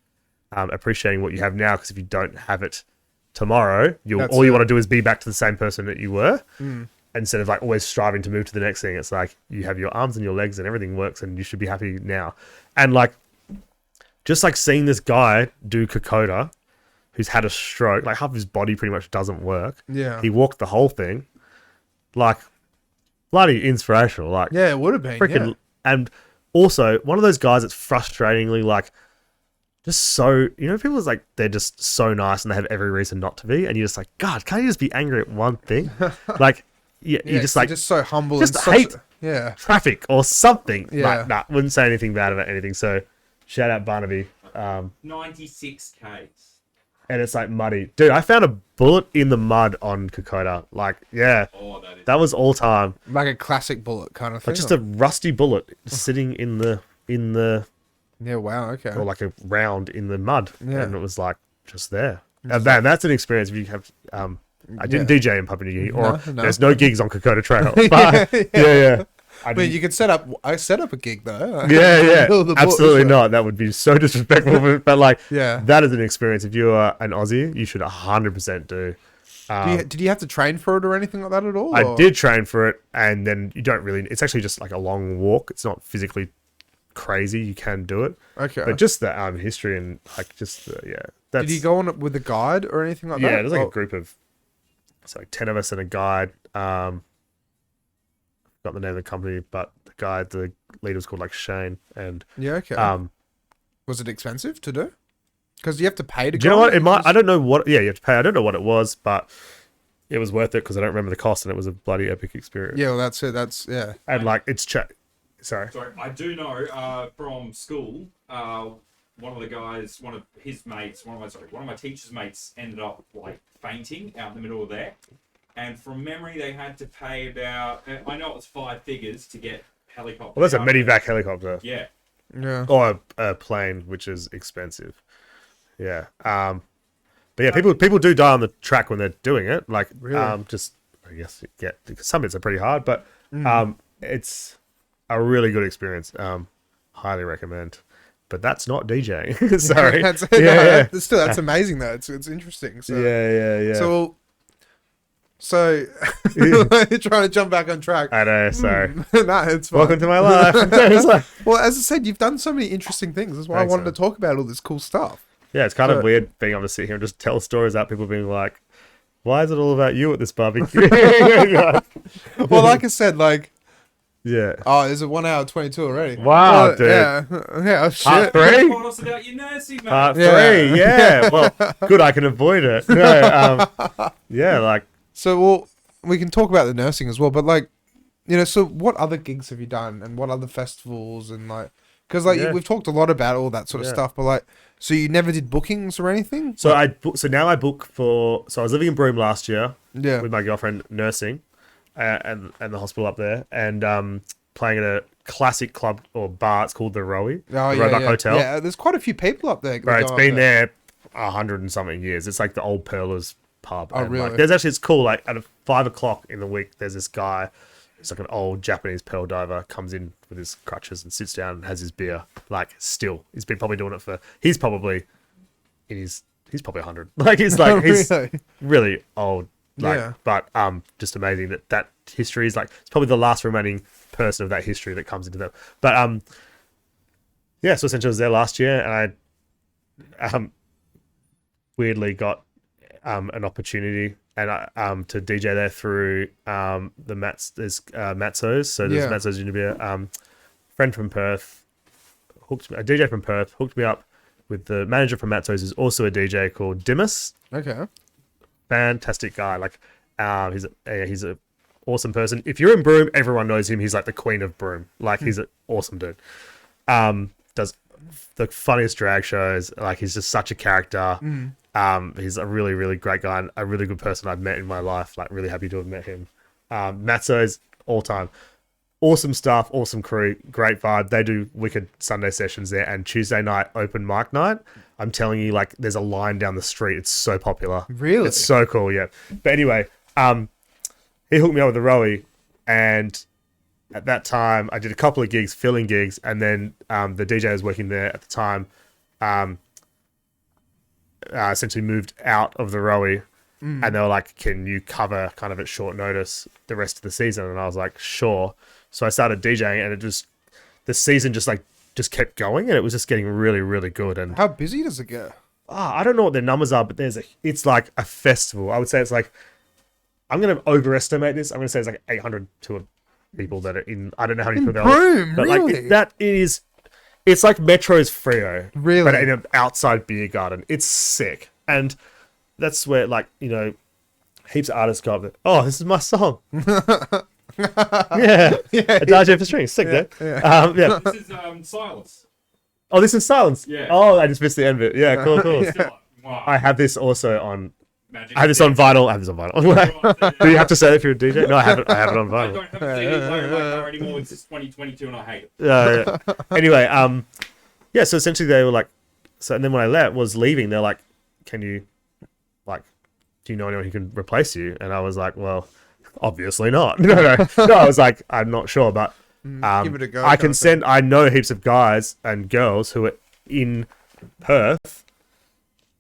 appreciating what you have now, because if you don't have it tomorrow, all you want to do is be back to the same person that you were, instead of like always striving to move to the next thing. It's like you have your arms and your legs and everything works, and you should be happy now. And like, just like seeing this guy do Kokoda, who's had a stroke, like half of his body pretty much doesn't work. Yeah, he walked the whole thing, like bloody inspirational. Like, yeah, it would have been freaking. Yeah. And also one of those guys that's frustratingly like, just so, people is like, they're just so nice and they have every reason not to be. And you're just like, God, can't you just be angry at one thing? Like, you're just like, just so humble. Just and hate traffic or something. Yeah. Like, wouldn't say anything bad about anything. So shout out Barnaby. 96 Ks. And it's like muddy. Dude, I found a bullet in the mud on Kokoda. Like, yeah. Oh, that was all time. Like a classic bullet kind of thing. Like just a rusty bullet sitting in the yeah, wow, okay. Or like a round in the mud. Yeah. And it was like just there. Man, that's an experience if you have I didn't DJ in Papua New Guinea, or there's no gigs on Kokoda Trail. But yeah. I mean, you could set up a gig though. Yeah. Absolutely not. That would be so disrespectful. But like, yeah, that is an experience. If you are an Aussie, you should 100% do. Did you have to train for it or anything like that at all? I did train for it, and then you don't really. It's actually just like a long walk. It's not physically crazy. You can do it. Okay. But just the history and like just Did you go on it with a guide or anything like that? Yeah, there's like a group of, it's like 10 of us and a guide. Got the name of the company, but the leader was called like Shane. And was it expensive to do? Because you have to pay to go. Do you know what? It might. I don't know what. Yeah, you have to pay. I don't know what it was, but it was worth it because I don't remember the cost, and it was a bloody epic experience. Yeah, well, that's it. That's And like it's Sorry, I do know from school. One of my teacher's mates ended up like fainting out in the middle of there. And from memory, they had to pay about, I know it was 5 figures to get helicopter. Well, that's a medevac helicopter. Yeah. Yeah. Or a plane, which is expensive. Yeah. But yeah, people do die on the track when they're doing it. Like, really? Just, I guess, some bits are pretty hard, but it's a really good experience. Highly recommend. But that's not DJing. Sorry. That's amazing though. It's interesting. So, yeah. So, trying to jump back on track. I know, sorry. No, it's fine. Welcome to my life. Well, as I said, you've done so many interesting things. That's why I wanted to talk about all this cool stuff. Yeah, it's kind of weird being able to sit here and just tell stories about people being like, why is it all about you at this barbecue? Well, like I said, like, yeah. Oh, is it 1 hour 22 already? Wow, dude. Yeah, shit. Part 3? About your nursing, mate. Part 3, yeah. Well, good, I can avoid it. No, yeah, like. So, we can talk about the nursing as well, but like, so what other gigs have you done and what other festivals and like, because like we've talked a lot about all that sort of stuff, but like, so you never did bookings or anything? So now I book for, so I was living in Broome last year with my girlfriend nursing and the hospital up there and playing at a classic club or bar. It's called the Rowie, the Roebuck Hotel. Yeah, there's quite a few people up there. Right, it's been there 100 and something years. It's like the old Pearlers pub. Oh, really? Like, it's cool. Like at 5 o'clock in the week, there's this guy. He's like an old Japanese pearl diver. Comes in with his crutches and sits down and has his beer. Like still, he's been probably doing it for. He's probably 100. Like he's really old. Like, but just amazing that history is like it's probably the last remaining person of that history that comes into that. But so essentially I was there last year and I weirdly got an opportunity and to DJ there through the Matzo's. So there's Matzo's Unibia. Friend from Perth, a DJ from Perth, hooked me up with the manager from Matzo's, who's also a DJ called Dimas. Okay. Fantastic guy. Like, he's a awesome person. If you're in Broome, everyone knows him. He's like the queen of Broome. Like, he's an awesome dude. Does the funniest drag shows. Like, he's just such a character. He's a really, really great guy and a really good person I've met in my life. Like, really happy to have met him. Matzo's all time. Awesome stuff, awesome crew, great vibe. They do wicked Sunday sessions there, and Tuesday night open mic night. I'm telling you, like, there's a line down the street. It's so popular. Really? It's so cool, yeah. But anyway, he hooked me up with the Rowie, and at that time, I did a couple of gigs, filling gigs, and then the DJ I was working there at the time essentially moved out of the Rowie, and they were like, can you cover kind of at short notice the rest of the season? And I was like, sure. So I started DJing, and the season just kept going, and it was just getting really, really good. And how busy does it get? I don't know what their numbers are, but it's like a festival. I would say it's like, I'm going to overestimate this. I'm going to say it's like 800 to people that are in. I don't know how many people there are. Broome, But really? like it's like Metro's Frio, Really? but in an outside beer garden. It's sick, and that's where, like, you know, heaps of artists go up there. Oh, this is my song. yeah, a DJ for strings, sick, dude. Yeah. This is Silas. Oh, this is Silence. Yeah. Oh, I just missed the end of it. Yeah, cool. Still like, wow. I have this also on. Magic I have this on vinyl. Do you have to say that if you're a DJ? No, I have it on I vinyl. don't have a CD player in my car anymore. It's just 2022 and I hate it. Yeah. Anyway, yeah. So essentially, they were like, and then when I was leaving, they're like, "Can you, like, do you know anyone who can replace you?" And I was like, "Well, obviously not." No. I was like, "I'm not sure, but Give it a go. I can send. I know heaps of guys and girls who are in Perth,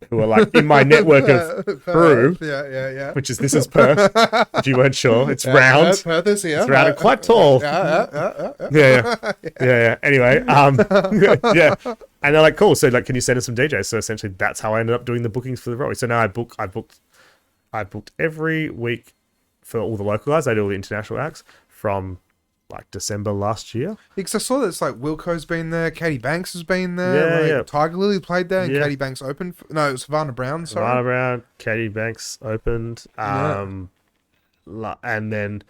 who are like in my network of Broome, Yeah. which is this is Perth. If you weren't sure, it's round. Perth is here. It's round and quite tall. Yeah. Anyway, yeah. And they're like, cool. So like, can you send us some DJs? So essentially, that's how I ended up doing the bookings for the Rowie. So now I booked every week for all the local guys. I do all the international acts from like December last year. Because I saw that it's like Wilco's been there, Katie Banks has been there, Yeah. Tiger Lily played there, and Yeah. Katie Banks opened. No, it was Savannah Brown. Sorry. Savannah Brown, Katie Banks opened, and then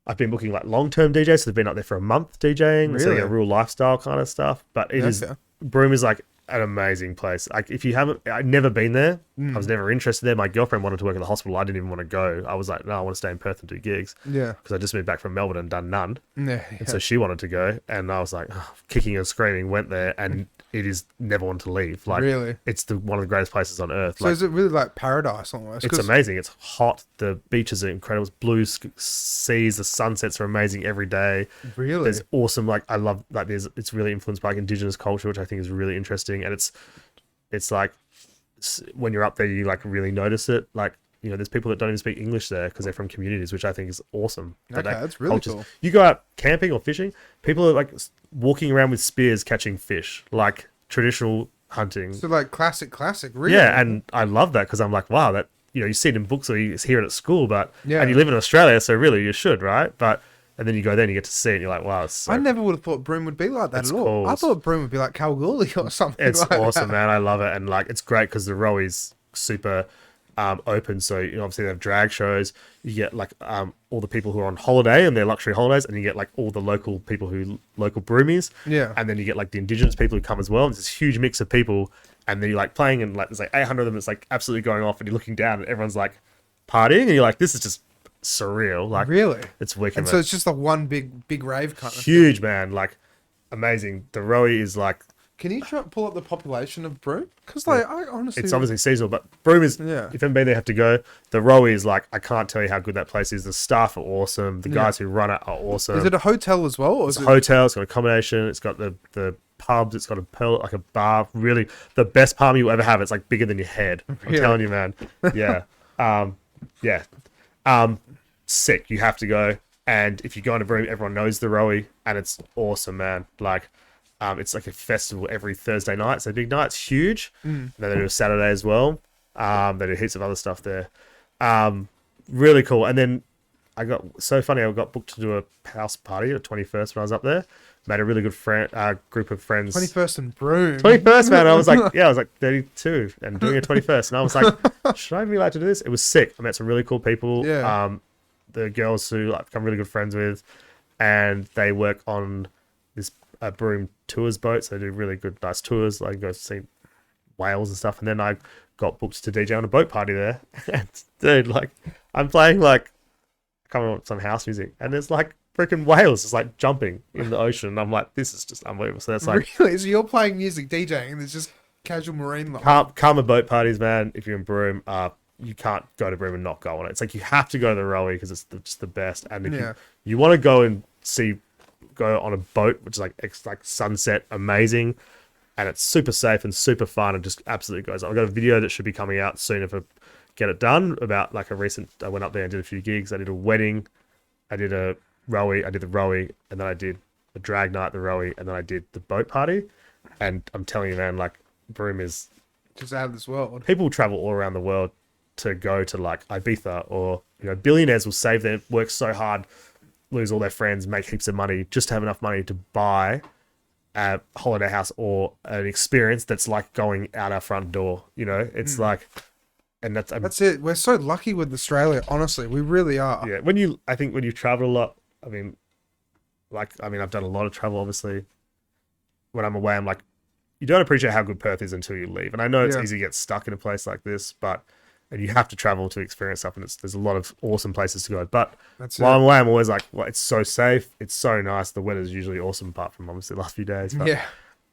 I've been booking like long-term DJs. So they've been up there for a month DJing, so Really? a real lifestyle kind of stuff. But it is Broome is like an amazing place. Like, if you haven't, I've never been there. I was never interested there. My girlfriend wanted to work at the hospital. I didn't even want to go. I was like, no, I want to stay in Perth and do gigs. Yeah. Because I just moved back from Melbourne and done none. Yeah. And so she wanted to go, and I was like, kicking and screaming, went there, and it is never wanted to leave. Like, Really? it's one of the greatest places on earth. So Like, is it really like paradise almost? it's amazing. It's hot. The beaches are incredible. It's blue seas. The sunsets are amazing every day. Really? There's awesome. Like, I love, like, it's really influenced by like Indigenous culture, which I think is really interesting. And it's like, when you're up there, you like really notice it. Like, you know, there's people that don't even speak English there because they're from communities, which I think is awesome. Okay, that's really cool. You go out camping or fishing, people are like walking around with spears catching fish, like traditional hunting. So like classic, really? Yeah, and I love that because I'm like, wow, that, you know, you see it in books or you hear it at school, but Yeah. and you live in Australia, so really you should, right? But and then you go there and you get to see it, and you're like, wow, it's I never would have thought Broome would be like that It's at all. cool. I thought Broome would be like Kalgoorlie or something. it's like awesome, that. man. I love it, and like it's great because the Rowie's super open. So, you know, obviously they have drag shows. You get like all the people who are on holiday and their luxury holidays, and you get like all the local people local broomies. Yeah. And then you get like the Indigenous people who come as well. And it's this huge mix of people, and then you're like playing, and like there's like 800 of them. It's like absolutely going off, and you're looking down, and everyone's like partying, and you're like, this is just surreal. Like, Really? it's wicked. And Man. so it's just a one big rave kind of Huge, man. Like, amazing. The Rowie is like, Can you try pull up the population of Broome? Because like I honestly, it's obviously seasonal, but Broome is, Yeah. if you haven't been there, you have to go. The Rowie is like, I can't tell you how good that place is. The staff are awesome. The guys who run it are awesome. is it a hotel as well? Or It's is a it... hotel. It's got accommodation. It's got the pubs. It's got like a bar. Really, the best palm you'll ever have. It's like bigger than your head. I'm Really? telling you, man. Yeah. Sick. You have to go. And if you go into Broome, everyone knows the Rowie, and it's awesome, man. Like, it's like a festival every Thursday night. It's a big night. It's huge. And then they do a Saturday as well. They do heaps of other stuff there. Really cool. And then I got booked to do a house party at 21st when I was up there. Made a really good group of friends. 21st and Broome. 21st, man. I was like 32 and doing a 21st. And I was like, should I be allowed to do this? It was sick. I met some really cool people. Yeah. The girls who I've become really good friends with. And they work on this Broome tours boat. So they do really good, nice tours. Like go see whales and stuff. And then I got booked to DJ on a boat party there. And dude, like, I'm playing like, I can't remember, some house music. And there's like freaking whales just like jumping in the ocean. And I'm like, this is just unbelievable. So that's like, really? So you're playing music, DJing, and there's just casual marine life. Karma boat parties, man. If you're in Broome, you can't go to Broome and not go on it. It's like you have to go to the Rowie because it's just the best. And if you want to go and go on a boat, which is like sunset, amazing, and it's super safe and super fun and just absolutely goes on. I've got a video that should be coming out soon if I get it done about like I went up there and did a few gigs. I did a wedding, I did the Rowie, and then I did a drag night at the Rowie, and then I did the boat party. And I'm telling you, man, like Broome is just out of this world. People travel all around the world to go to like Ibiza, or billionaires will save their work so hard, lose all their friends, make heaps of money just to have enough money to buy a holiday house or an experience that's like going out our front door. It's like, and that's it. We're so lucky with Australia. Honestly, we really are. Yeah. I think when you travel a lot, I've done a lot of travel, obviously. When I'm away, I'm like, you don't appreciate how good Perth is until you leave. And I know it's easy to get stuck in a place like this, and you have to travel to experience stuff, and there's a lot of awesome places to go. But while I'm away, I'm always like, well, it's so safe, it's so nice. The weather's usually awesome, apart from obviously the last few days. But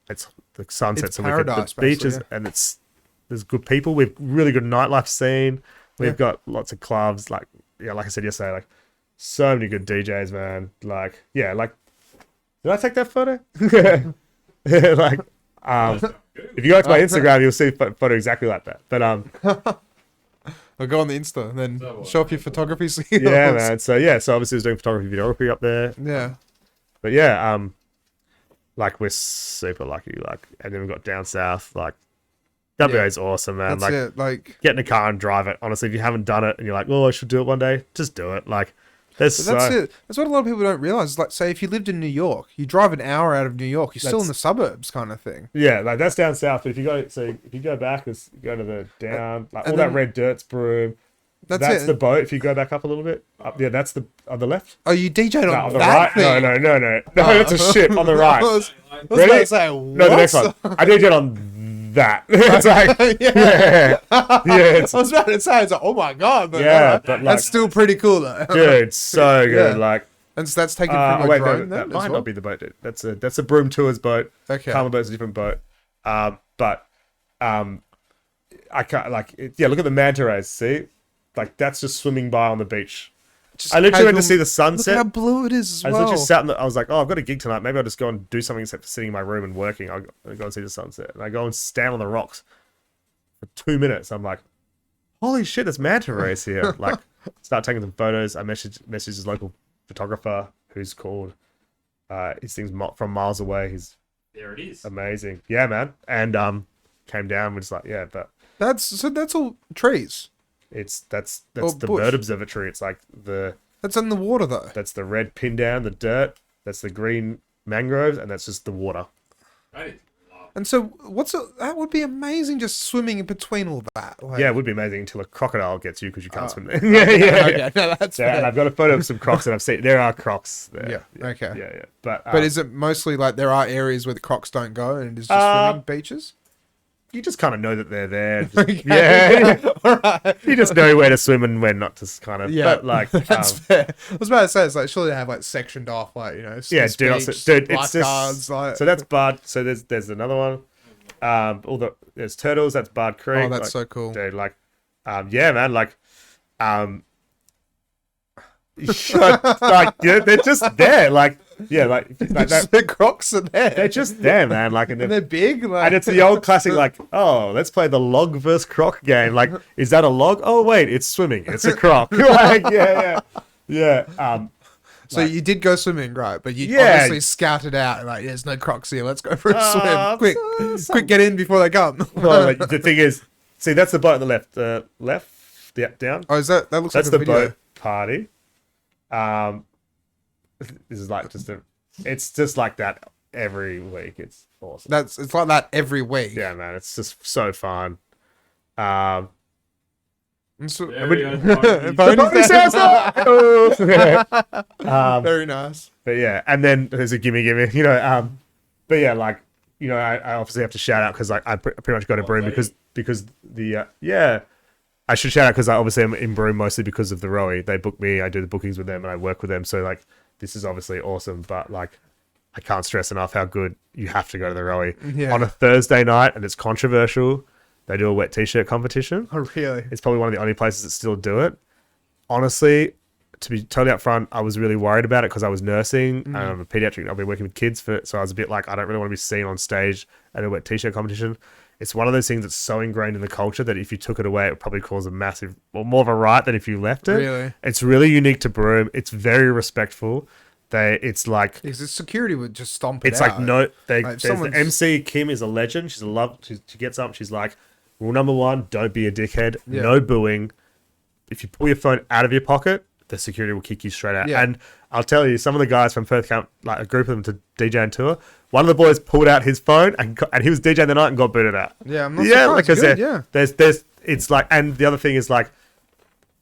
it's the sunsets and the beaches, and there's good people. We've really good nightlife scene. We've got lots of clubs. Like I said yesterday, like so many good DJs, man. Did I take that photo? Like, if you go to my Instagram, you'll see a photo exactly like that. But I'll go on the Insta and then show off your photography skills. Yeah, man. So obviously I was doing photography, videography up there. Yeah. But like we're super lucky. Like, and then we got down south. Like, WA is awesome, man. That's it. Like, get in a car and drive it. Honestly, if you haven't done it and you're like, oh, I should do it one day, just do it. Like, that's it. That's what a lot of people don't realize. Like, say if you lived in New York, you drive an hour out of New York, you're still in the suburbs, kind of thing. Yeah, like that's down south. But if you go back, you go to the down, like all that red dirt's Broome. That's the boat. If you go back up a little bit, that's the on the left. Oh, you DJ'd on the that right? thing? No. That's a ship on the right. I was Ready? about to say, what? No, the next one. I DJ'd on that. It's like, yeah. I was about to say, it's like, oh my god. But but that's still pretty cool though. Dude, so good. Like, and so that's taken from a drone. That might not be the boat. Dude. That's a Broome Tours boat. Okay. Karma boat's a different boat. I can't look at the manta rays. See, like that's just swimming by on the beach. I literally went to see the sunset. Look how blue it is as well. I was literally sat I was like, oh, I've got a gig tonight. Maybe I'll just go and do something except for sitting in my room and working. I'll go and see the sunset. And I go and stand on the rocks for 2 minutes. I'm like, holy shit, there's manta rays here. Like, start taking some photos. I messaged his local photographer who's called. His thing's from miles away. There it is. Amazing. Yeah, man. And came down. We're just like, yeah, but that's all trees. That's the bush. bird observatory. It's like that's in the water though. That's the red pin down, the dirt. That's the green mangroves, and that's just the water. That is lovely. And so, that would be amazing, just swimming in between all that. Like, yeah, it would be amazing until a crocodile gets you because you can't swim there. Okay, no, that's fair. And I've got a photo of some crocs that I've seen. There are crocs there. Yeah. Okay. Yeah. But is it mostly like there are areas where the crocs don't go and it's just swimming beaches? You just kind of know that they're there. Okay. Yeah. All right. You just know where to swim and when not to kind of. Yeah. But like, that's fair. I was about to say, it's like, surely they have like sectioned off, like, dude, it's just. Like... So that's barred. So there's another one. There's turtles. That's Bard Creek. Oh, that's so cool. Dude, like, yeah, man, like, they're just there, like. Yeah, like that. The crocs are there. They're just there, man. Like, and they're big. Like... And it's the old classic, like, oh, let's play the log versus croc game. Like, is that a log? Oh, wait, it's swimming. It's a croc. Like, yeah. So you did go swimming, right? But you obviously scouted out, like, there's no crocs here. Let's go for a swim. Quick, get in before they come. Well, like, the thing is, See, that's the boat on the left. Left, yeah, down. Oh, is that looks That's like a the video. boat party. This is like it's just like that every week. It's awesome. It's like that every week. Yeah, man, it's just so fun. There we go. Pony sounds Very nice. But yeah, and then there's a gimme, you know. But yeah, like, you know, I obviously have to shout out because like I pretty much go to Broome because the I should shout out because I obviously am in Broome mostly because of the Rowie. They book me, I do the bookings with them, and I work with them. So like, this is obviously awesome. But like, I can't stress enough how good you have to go to the Rowie on a Thursday night, and it's controversial. They do a wet t-shirt competition. Oh, really? It's probably one of the only places that still do it. Honestly, to be totally upfront, I was really worried about it because I was nursing. I'm a pediatric. I've been working with kids so I was a bit like, I don't really want to be seen on stage at a wet t-shirt competition. It's one of those things that's so ingrained in the culture that if you took it away, it would probably cause a massive, or more of a riot than if you left it. Really? It's really unique to Broome. It's very respectful. It's like, because the security would just stomp it it's out. like no. Like, The MC Kim is a legend. She's a love. She gets up. She's like, rule number 1: don't be a dickhead. Yeah. No booing. If you pull your phone out of your pocket, the security will kick you straight out. Yeah. And I'll tell you, some of the guys from Perth camp, like a group of them to DJ and tour, one of the boys pulled out his phone and he was DJing the night and got booted out. Yeah, I'm not surprised. Because Good, there's it's like, and the other thing is like,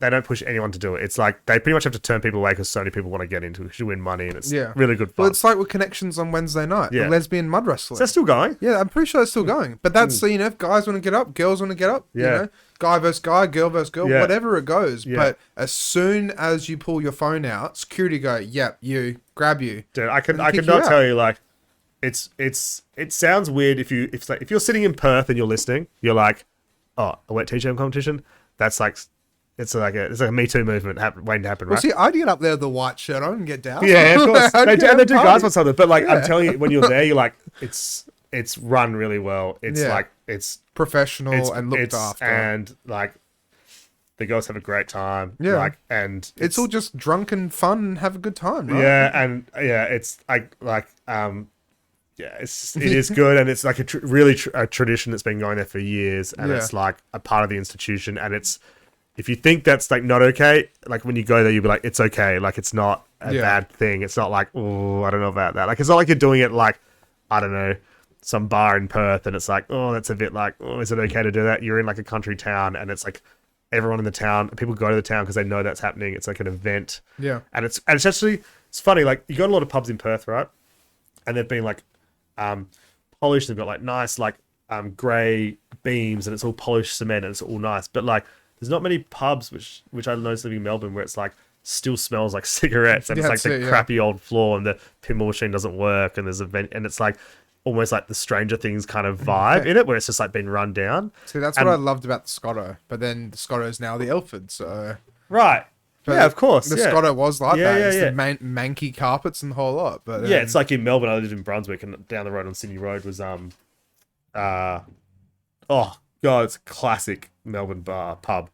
they don't push anyone to do it. It's like they pretty much have to turn people away because so many people want to get into it. You win money and it's really good fun. Well, it's like with Connections on Wednesday night, the lesbian mud wrestling. Is that still going? Yeah, I'm pretty sure it's still going. But that's, you know, if guys want to get up, girls want to get up, you know, guy versus guy, girl versus girl, whatever it goes. Yeah. But as soon as you pull your phone out, security go, yep, you, grab you. Dude, I could not tell you, like, it sounds weird if you're sitting in Perth and you're listening, you're like, oh, a wet t-shirt competition? That's like, it's like a Me Too movement waiting to happen, right? Well, see, I'd get up there with the white shirt on and get down. Yeah, of course. they do guys want something, but like, Yeah. I'm telling you, when you're there, you're like, it's run really well. It's like, it's professional and looked after. And like, the girls have a great time. Yeah. Like, and it's all just drunken fun and have a good time, right? Yeah, and it's it is good, and it's like a tradition that's been going there for years, and it's like a part of the institution, and it's, if you think that's like not okay, like when you go there, you'll be like, it's okay, like it's not a bad thing. It's not like, oh, I don't know about that. Like, it's not like you're doing it like, I don't know, some bar in Perth, and it's like, oh, that's a bit like, oh, is it okay to do that? You're in like a country town, and it's like everyone in the town, people go to the town because they know that's happening. It's like an event. Yeah. And it's actually, it's funny, like you go to a lot of pubs in Perth, right? And they've been like polished, they've got like nice like grey beams, and it's all polished cement, and it's all nice. But like, there's not many pubs which I noticed living in Melbourne where it's like still smells like cigarettes, and it's like the crappy old floor, and the pinball machine doesn't work, and there's a vent, and it's like almost like the Stranger Things kind of vibe in it, where it's just like been run down. See, that's what I loved about the Scotto, but then the Scotto is now the Ilford, so right. But yeah, of course. The Scotto was like that. It's Yeah. the manky carpets and the whole lot. But it's like in Melbourne. I lived in Brunswick, and down the road on Sydney Road was oh god, it's a classic Melbourne pub.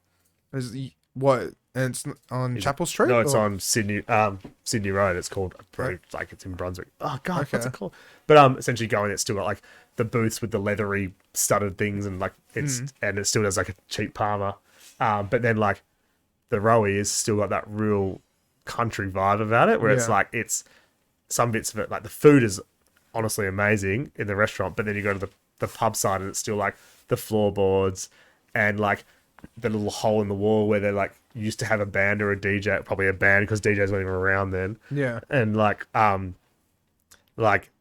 What? And it's on Chapel Street? No, it's on Sydney Road. It's called, like, it's in Brunswick. Oh god, what's it called? But essentially going, it's still got like the booths with the leathery studded things, and like and it still does like a cheap Palmer. But then like the Rowie has still got that real country vibe about it, where it's like, it's some bits of it, like the food is honestly amazing in the restaurant, but then you go to the pub side and it's still like the floorboards and like the little hole in the wall where they're like used to have a band or a DJ, probably a band because DJs weren't even around then. Yeah. And like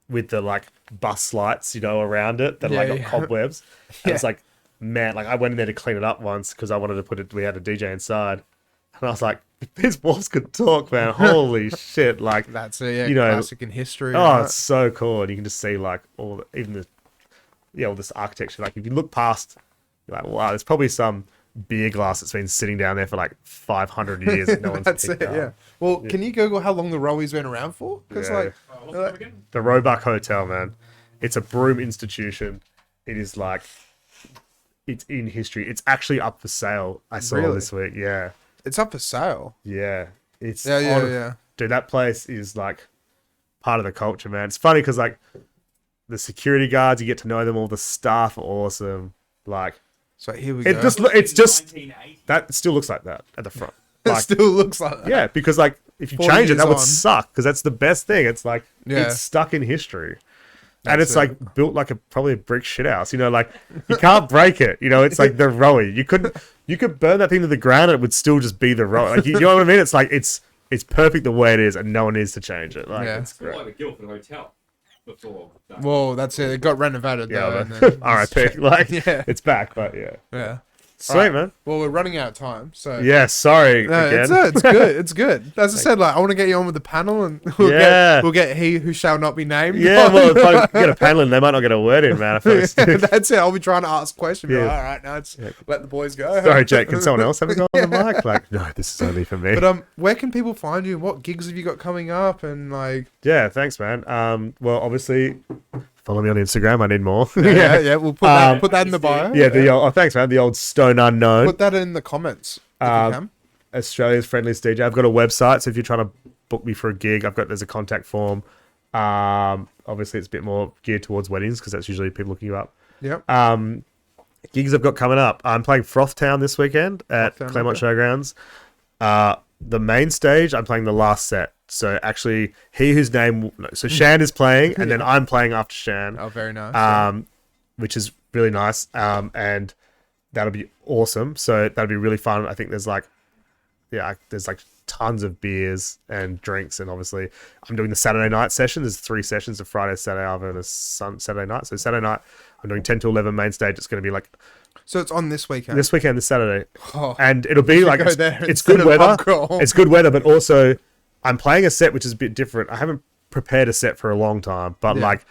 with the like bus lights, you know, around it that got cobwebs. And it's like, man, like I went in there to clean it up once because I wanted to put it, we had a DJ inside. And I was like, these walls could talk, man. Holy shit. Like, that's a you know, classic in history. Oh, it's so cool. And you can just see like all this architecture. Like if you look past, you're like, wow, there's probably some beer glass that's been sitting down there for like 500 years and no one's that's picked it, up. yeah. Well, can you Google how long the Rowie's been around for? Because What's that again? The Roebuck Hotel, man. It's a Broome institution. It is like, it's in history. It's actually up for sale. I saw this week. Yeah. It's up for sale. Yeah. It's yeah. Dude, that place is like part of the culture, man. It's funny because like the security guards, you get to know them all. The staff are awesome. Like, So here we It go. it's just 1980. that still looks like that at the front. It Like, still looks like that. yeah, because like if you 40 change it, that years would on. suck because that's the best thing. It's like Yeah. it's stuck in history. And That's it's it. like built like probably a brick shit house, like you can't break it. It's like the Rowie. You could burn that thing to the ground and it would still just be the Rowie. Like you know what I mean? It's like it's perfect the way it is and no one needs to change it. Like Yeah. it's It's like great. the Guildford Hotel before that. Well, that's it. It got renovated though. Yeah, and but then- R.I.P. Like Yeah. it's back, but yeah. Yeah. Sweet, Alright. man. Well, we're running out of time, so Yeah, sorry No, again. it's good. It's good. As I said, like I want to get you on with the panel, and we'll get he who shall not be named. Yeah, well, if I get a panel in, they might not get a word in, man. If I was That's it. I'll be trying to ask questions. Yeah. Like, all right, now it's let the boys go. Sorry, Jake. Can someone else have a go on the mic? Like, no, this is only for me. But where can people find you? What gigs have you got coming up? And like, Yeah, thanks, man. Well, obviously, follow me on Instagram. I need more. yeah, we'll put that in the bio. Yeah, thanks, man. The old Stone Unknown, Put that in the comments. If you can. Australia's friendliest DJ. I've got a website, so if you're trying to book me for a gig, there's a contact form. Obviously, it's a bit more geared towards weddings because that's usually people looking you up. Yep. Gigs I've got coming up. I'm playing Frothtown this weekend at Frothtown, Claremont okay. Showgrounds. The main stage, I'm playing the last set. So actually, Shan is playing, and then I'm playing after Shan. Oh, very nice. Which is really nice. And that'll be awesome. So that'll be really fun. I think there's like tons of beers and drinks, and obviously I'm doing the Saturday night session. There's 3 sessions: a Friday, Saturday, and a Saturday night. So Saturday night, I'm doing 10 to 11 main stage. It's going to be like So it's on this weekend. this weekend, this Saturday, Oh, and it'll be like go there it's instead good of weather. pub crawl. It's good weather, but also I'm playing a set which is a bit different. I haven't prepared a set for a long time, but Yeah. like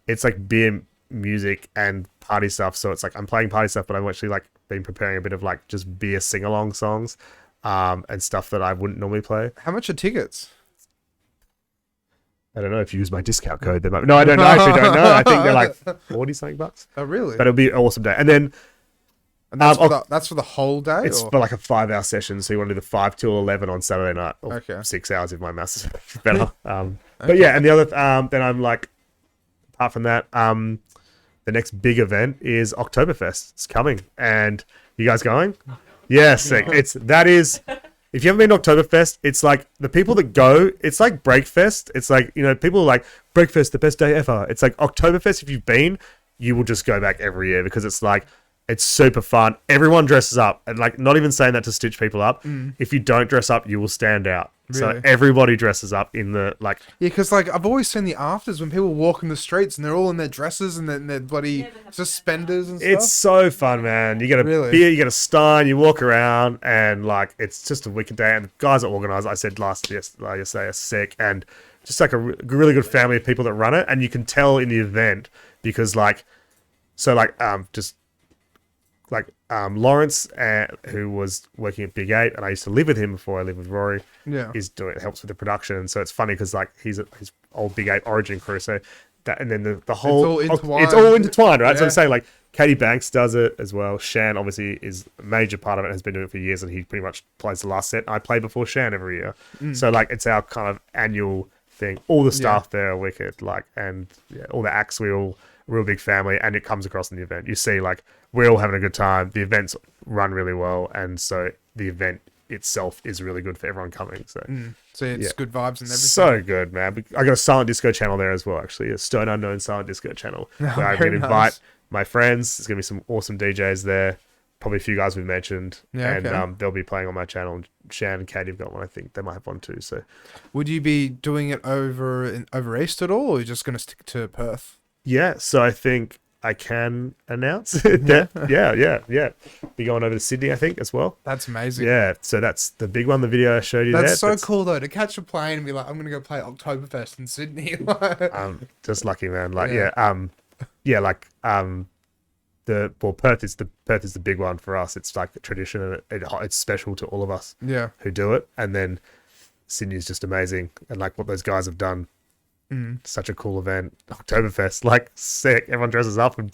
it's like beer, music, and party stuff. So it's like I'm playing party stuff, but I'm actually like been preparing a bit of like just beer sing along songs, and stuff that I wouldn't normally play. How much are tickets? I don't know if you use my discount code. They might. No, I don't know. I actually don't know. I think they're like 40 something bucks. Oh, really? But it'll be an awesome day. And then And that's, I'll- that's for the whole day? it's or? for like a 5-hour session. So you want to do the 5 till 11 on Saturday night, or Okay. 6 hours if my maths is better. But yeah, and the other then I'm like, apart from that, the next big event is Oktoberfest. It's coming, and you guys going? Yes, sick. If you haven't been to Oktoberfest, it's like the people that go, it's like Breakfest. It's like, people are like, Breakfast, the best day ever. It's like Oktoberfest, if you've been, you will just go back every year because it's like, it's super fun. Everyone dresses up, and like, not even saying that to stitch people up. If you don't dress up, you will stand out. So Really? everybody dresses up in the like. Yeah, because like I've always seen the afters when people walk in the streets and they're all in their dresses and their bloody Yeah, they have suspenders and stuff. It's so fun, man. You get a Really? beer, you get a stein, you walk around, and like it's just a wicked day. And the guys that organise, I said yesterday, are sick, and just like a really good family of people that run it. And you can tell in the event because Lawrence, who was working at Big 8, and I used to live with him before I lived with Rory. Yeah. Helps with the production, and so it's funny because like his old Big 8 Origin crew. So that, and then the whole all intertwined. it's all intertwined, right? So Yeah. I'm saying like Katie Banks does it as well. Shan obviously is a major part of it, has been doing it for years, and he pretty much plays the last set. I play before Shan every year, so like it's our kind of annual thing. All the staff there are wicked, like, and yeah, all the acts, we all real big family, and it comes across in the event. You see, like, we're all having a good time. The events run really well, and so the event itself is really good for everyone coming. So So it's Yeah. good vibes and everything. so good, man. I got a silent disco channel there as well, actually, a Stone Unknown silent disco channel where I'm very going to nice. invite my friends. There's going to be some awesome DJs there. Probably a few guys we've mentioned, Yeah, and okay. they'll be playing on my channel. Shan and Katie have got one. I think they might have one too. So Would you be doing it over East at all, or are you just going to stick to Perth? yeah, so I think I can announce that. Yeah. Be going over to Sydney, I think, as well. That's amazing. Yeah, so that's the big one. The video I showed you That's there. so cool though, to catch a plane and be like, I'm gonna go play Oktoberfest in Sydney. Just lucky, man. Like, Perth is the big one for us. It's like a tradition, and it's special to all of us Yeah. who do it. And then Sydney is just amazing, and like what those guys have done. Such a cool event. Oktoberfest, like, sick. Everyone dresses up and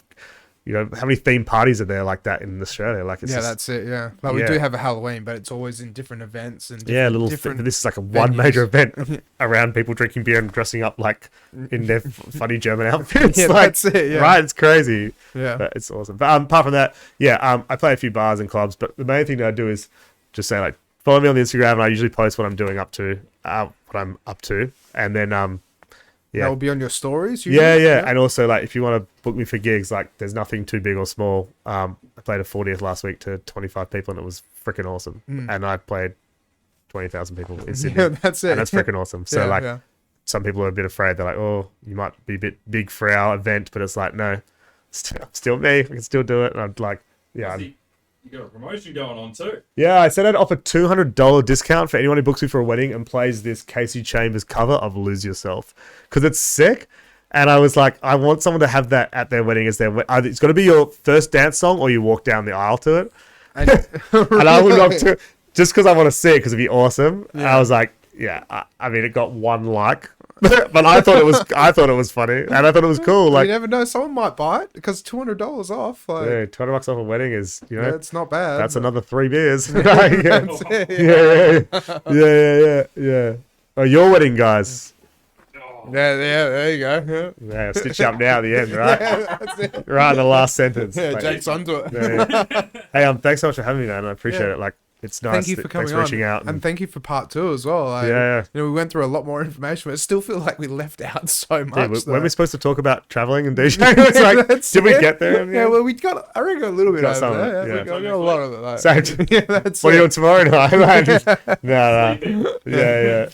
you know, how many theme parties are there like that in Australia? Like, it's that's it. Yeah, like we do have a Halloween, but it's always in different events and different this is like one major event around people drinking beer and dressing up like in their funny German outfits. Yeah, like, that's it. Yeah, right. It's crazy. Yeah, but it's awesome. But apart from that, I play a few bars and clubs, but the main thing that I do is just say like, follow me on the Instagram, and I usually post what I'm doing up to, and then that will be on your stories. Yeah. And also, like, if you want to book me for gigs, like, there's nothing too big or small. I played a 40th last week to 25 people, and it was freaking awesome. And I played 20,000 people in Sydney. Yeah, that's it. And that's freaking awesome. So, some people are a bit afraid. They're like, oh, you might be a bit big for our event, but it's like, no, still me. I can still do it. And I'd like, you got a promotion going on too. Yeah, I said I'd offer $200 discount for anyone who books me for a wedding and plays this Casey Chambers cover of Lose Yourself, because it's sick. And I was like, I want someone to have that at their wedding as their it's got to be your first dance song, or you walk down the aisle to it. And I would love to, just because I want to see it, because it'd be awesome. Yeah. I was like, I mean, it got 1 like. But I thought it was funny, and I thought it was cool. Like, you never know, someone might buy it because $200 off. Like, yeah, $200 off a wedding is, you know, it's not bad. That's another 3 beers. Yeah. Oh, your wedding, guys. Yeah, there you go. Yeah, stitch up now at the end, right? That's it. Right in the last sentence. Yeah, Jake's onto it. Yeah. Hey, thanks so much for having me, man. I appreciate it. Like, it's nice. Thank you for coming reaching out. And thank you for part 2 as well. Like, you know, we went through a lot more information, but I still feel like we left out so much. Yeah, when we're supposed to talk about traveling and DJing, it's like, did we get there? Yeah, well, we got, I reckon, a little bit over there. Yeah. We got a lot of it. Like. That's what are you doing tomorrow night? No. Yeah.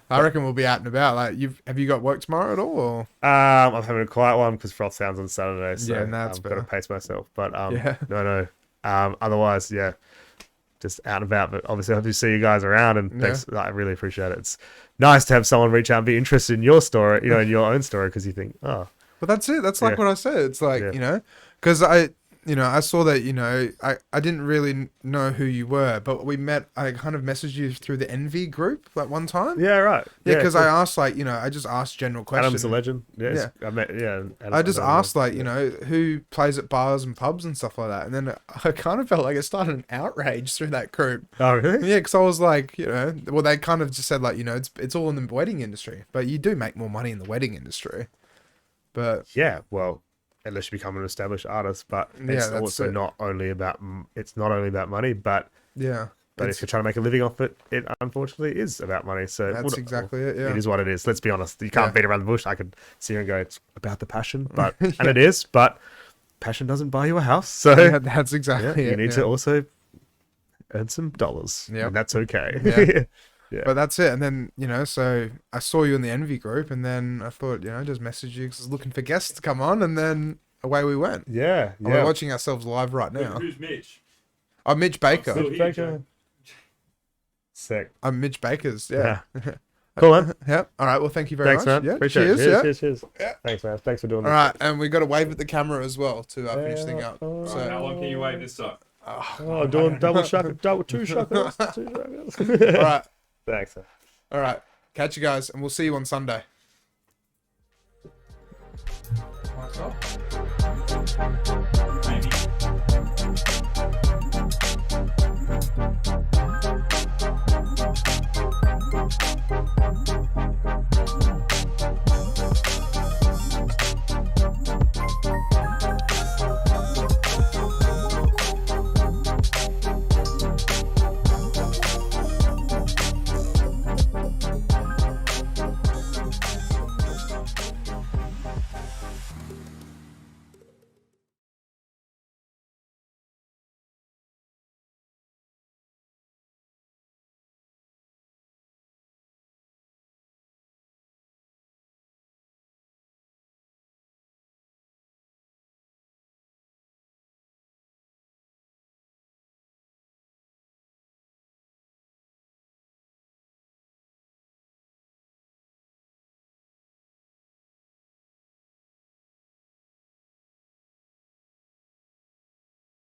I reckon we'll be out and about. Like, have you got work tomorrow at all? Or? I'm having a quiet one because Froth Sounds on Saturday, so that's I've got to pace myself. But no. Otherwise, just out and about. But obviously, I hope to see you guys around, and thanks. I really appreciate it. It's nice to have someone reach out and be interested in your story, you know, in your own story, because you think, oh, well, that's it. That's like what I said. It's like, you know, because I saw that, you know, I didn't really know who you were, but we met, I kind of messaged you through the Envy group like one time. Yeah, right. Yeah, because I asked, like, you know, I just asked general questions. Adam's a legend. I just asked, like, you know, who plays at bars and pubs and stuff like that. And then I kind of felt like it started an outrage through that group. Oh, really? Yeah, because I was like, you know, well, they kind of just said, like, you know, it's all in the wedding industry, but you do make more money in the wedding industry. But yeah, well, unless you become an established artist, but it's also not only about money, but if you're trying to make a living off it, it unfortunately is about money. So that's exactly it. Yeah, it is what it is. Let's be honest. You can't beat around the bush. I could sit here and go, it's about the passion, but and it is, but passion doesn't buy you a house. So that's exactly it. You need to also earn some dollars, and that's okay. Yeah. But that's it. And then, you know, so I saw you in the Envy group, and then I thought, you know, just message you because I was looking for guests to come on, and then away we went. Yeah. We're watching ourselves live right now. Who's Mitch? I'm Mitch Baker. Sick. I'm Mitch Baker's. Yeah. Cool, man. Yep. All right. Well, thank you very much. Thanks, man. Yeah. Appreciate it. Cheers. Yeah. Thanks, man. Thanks for doing this. All right. And we got to wave at the camera as well to finish thing up. So how long can you wave this time? Doing double two shotguns. All right. Thanks, man. All right. Catch you guys, and we'll see you on Sunday. Myself.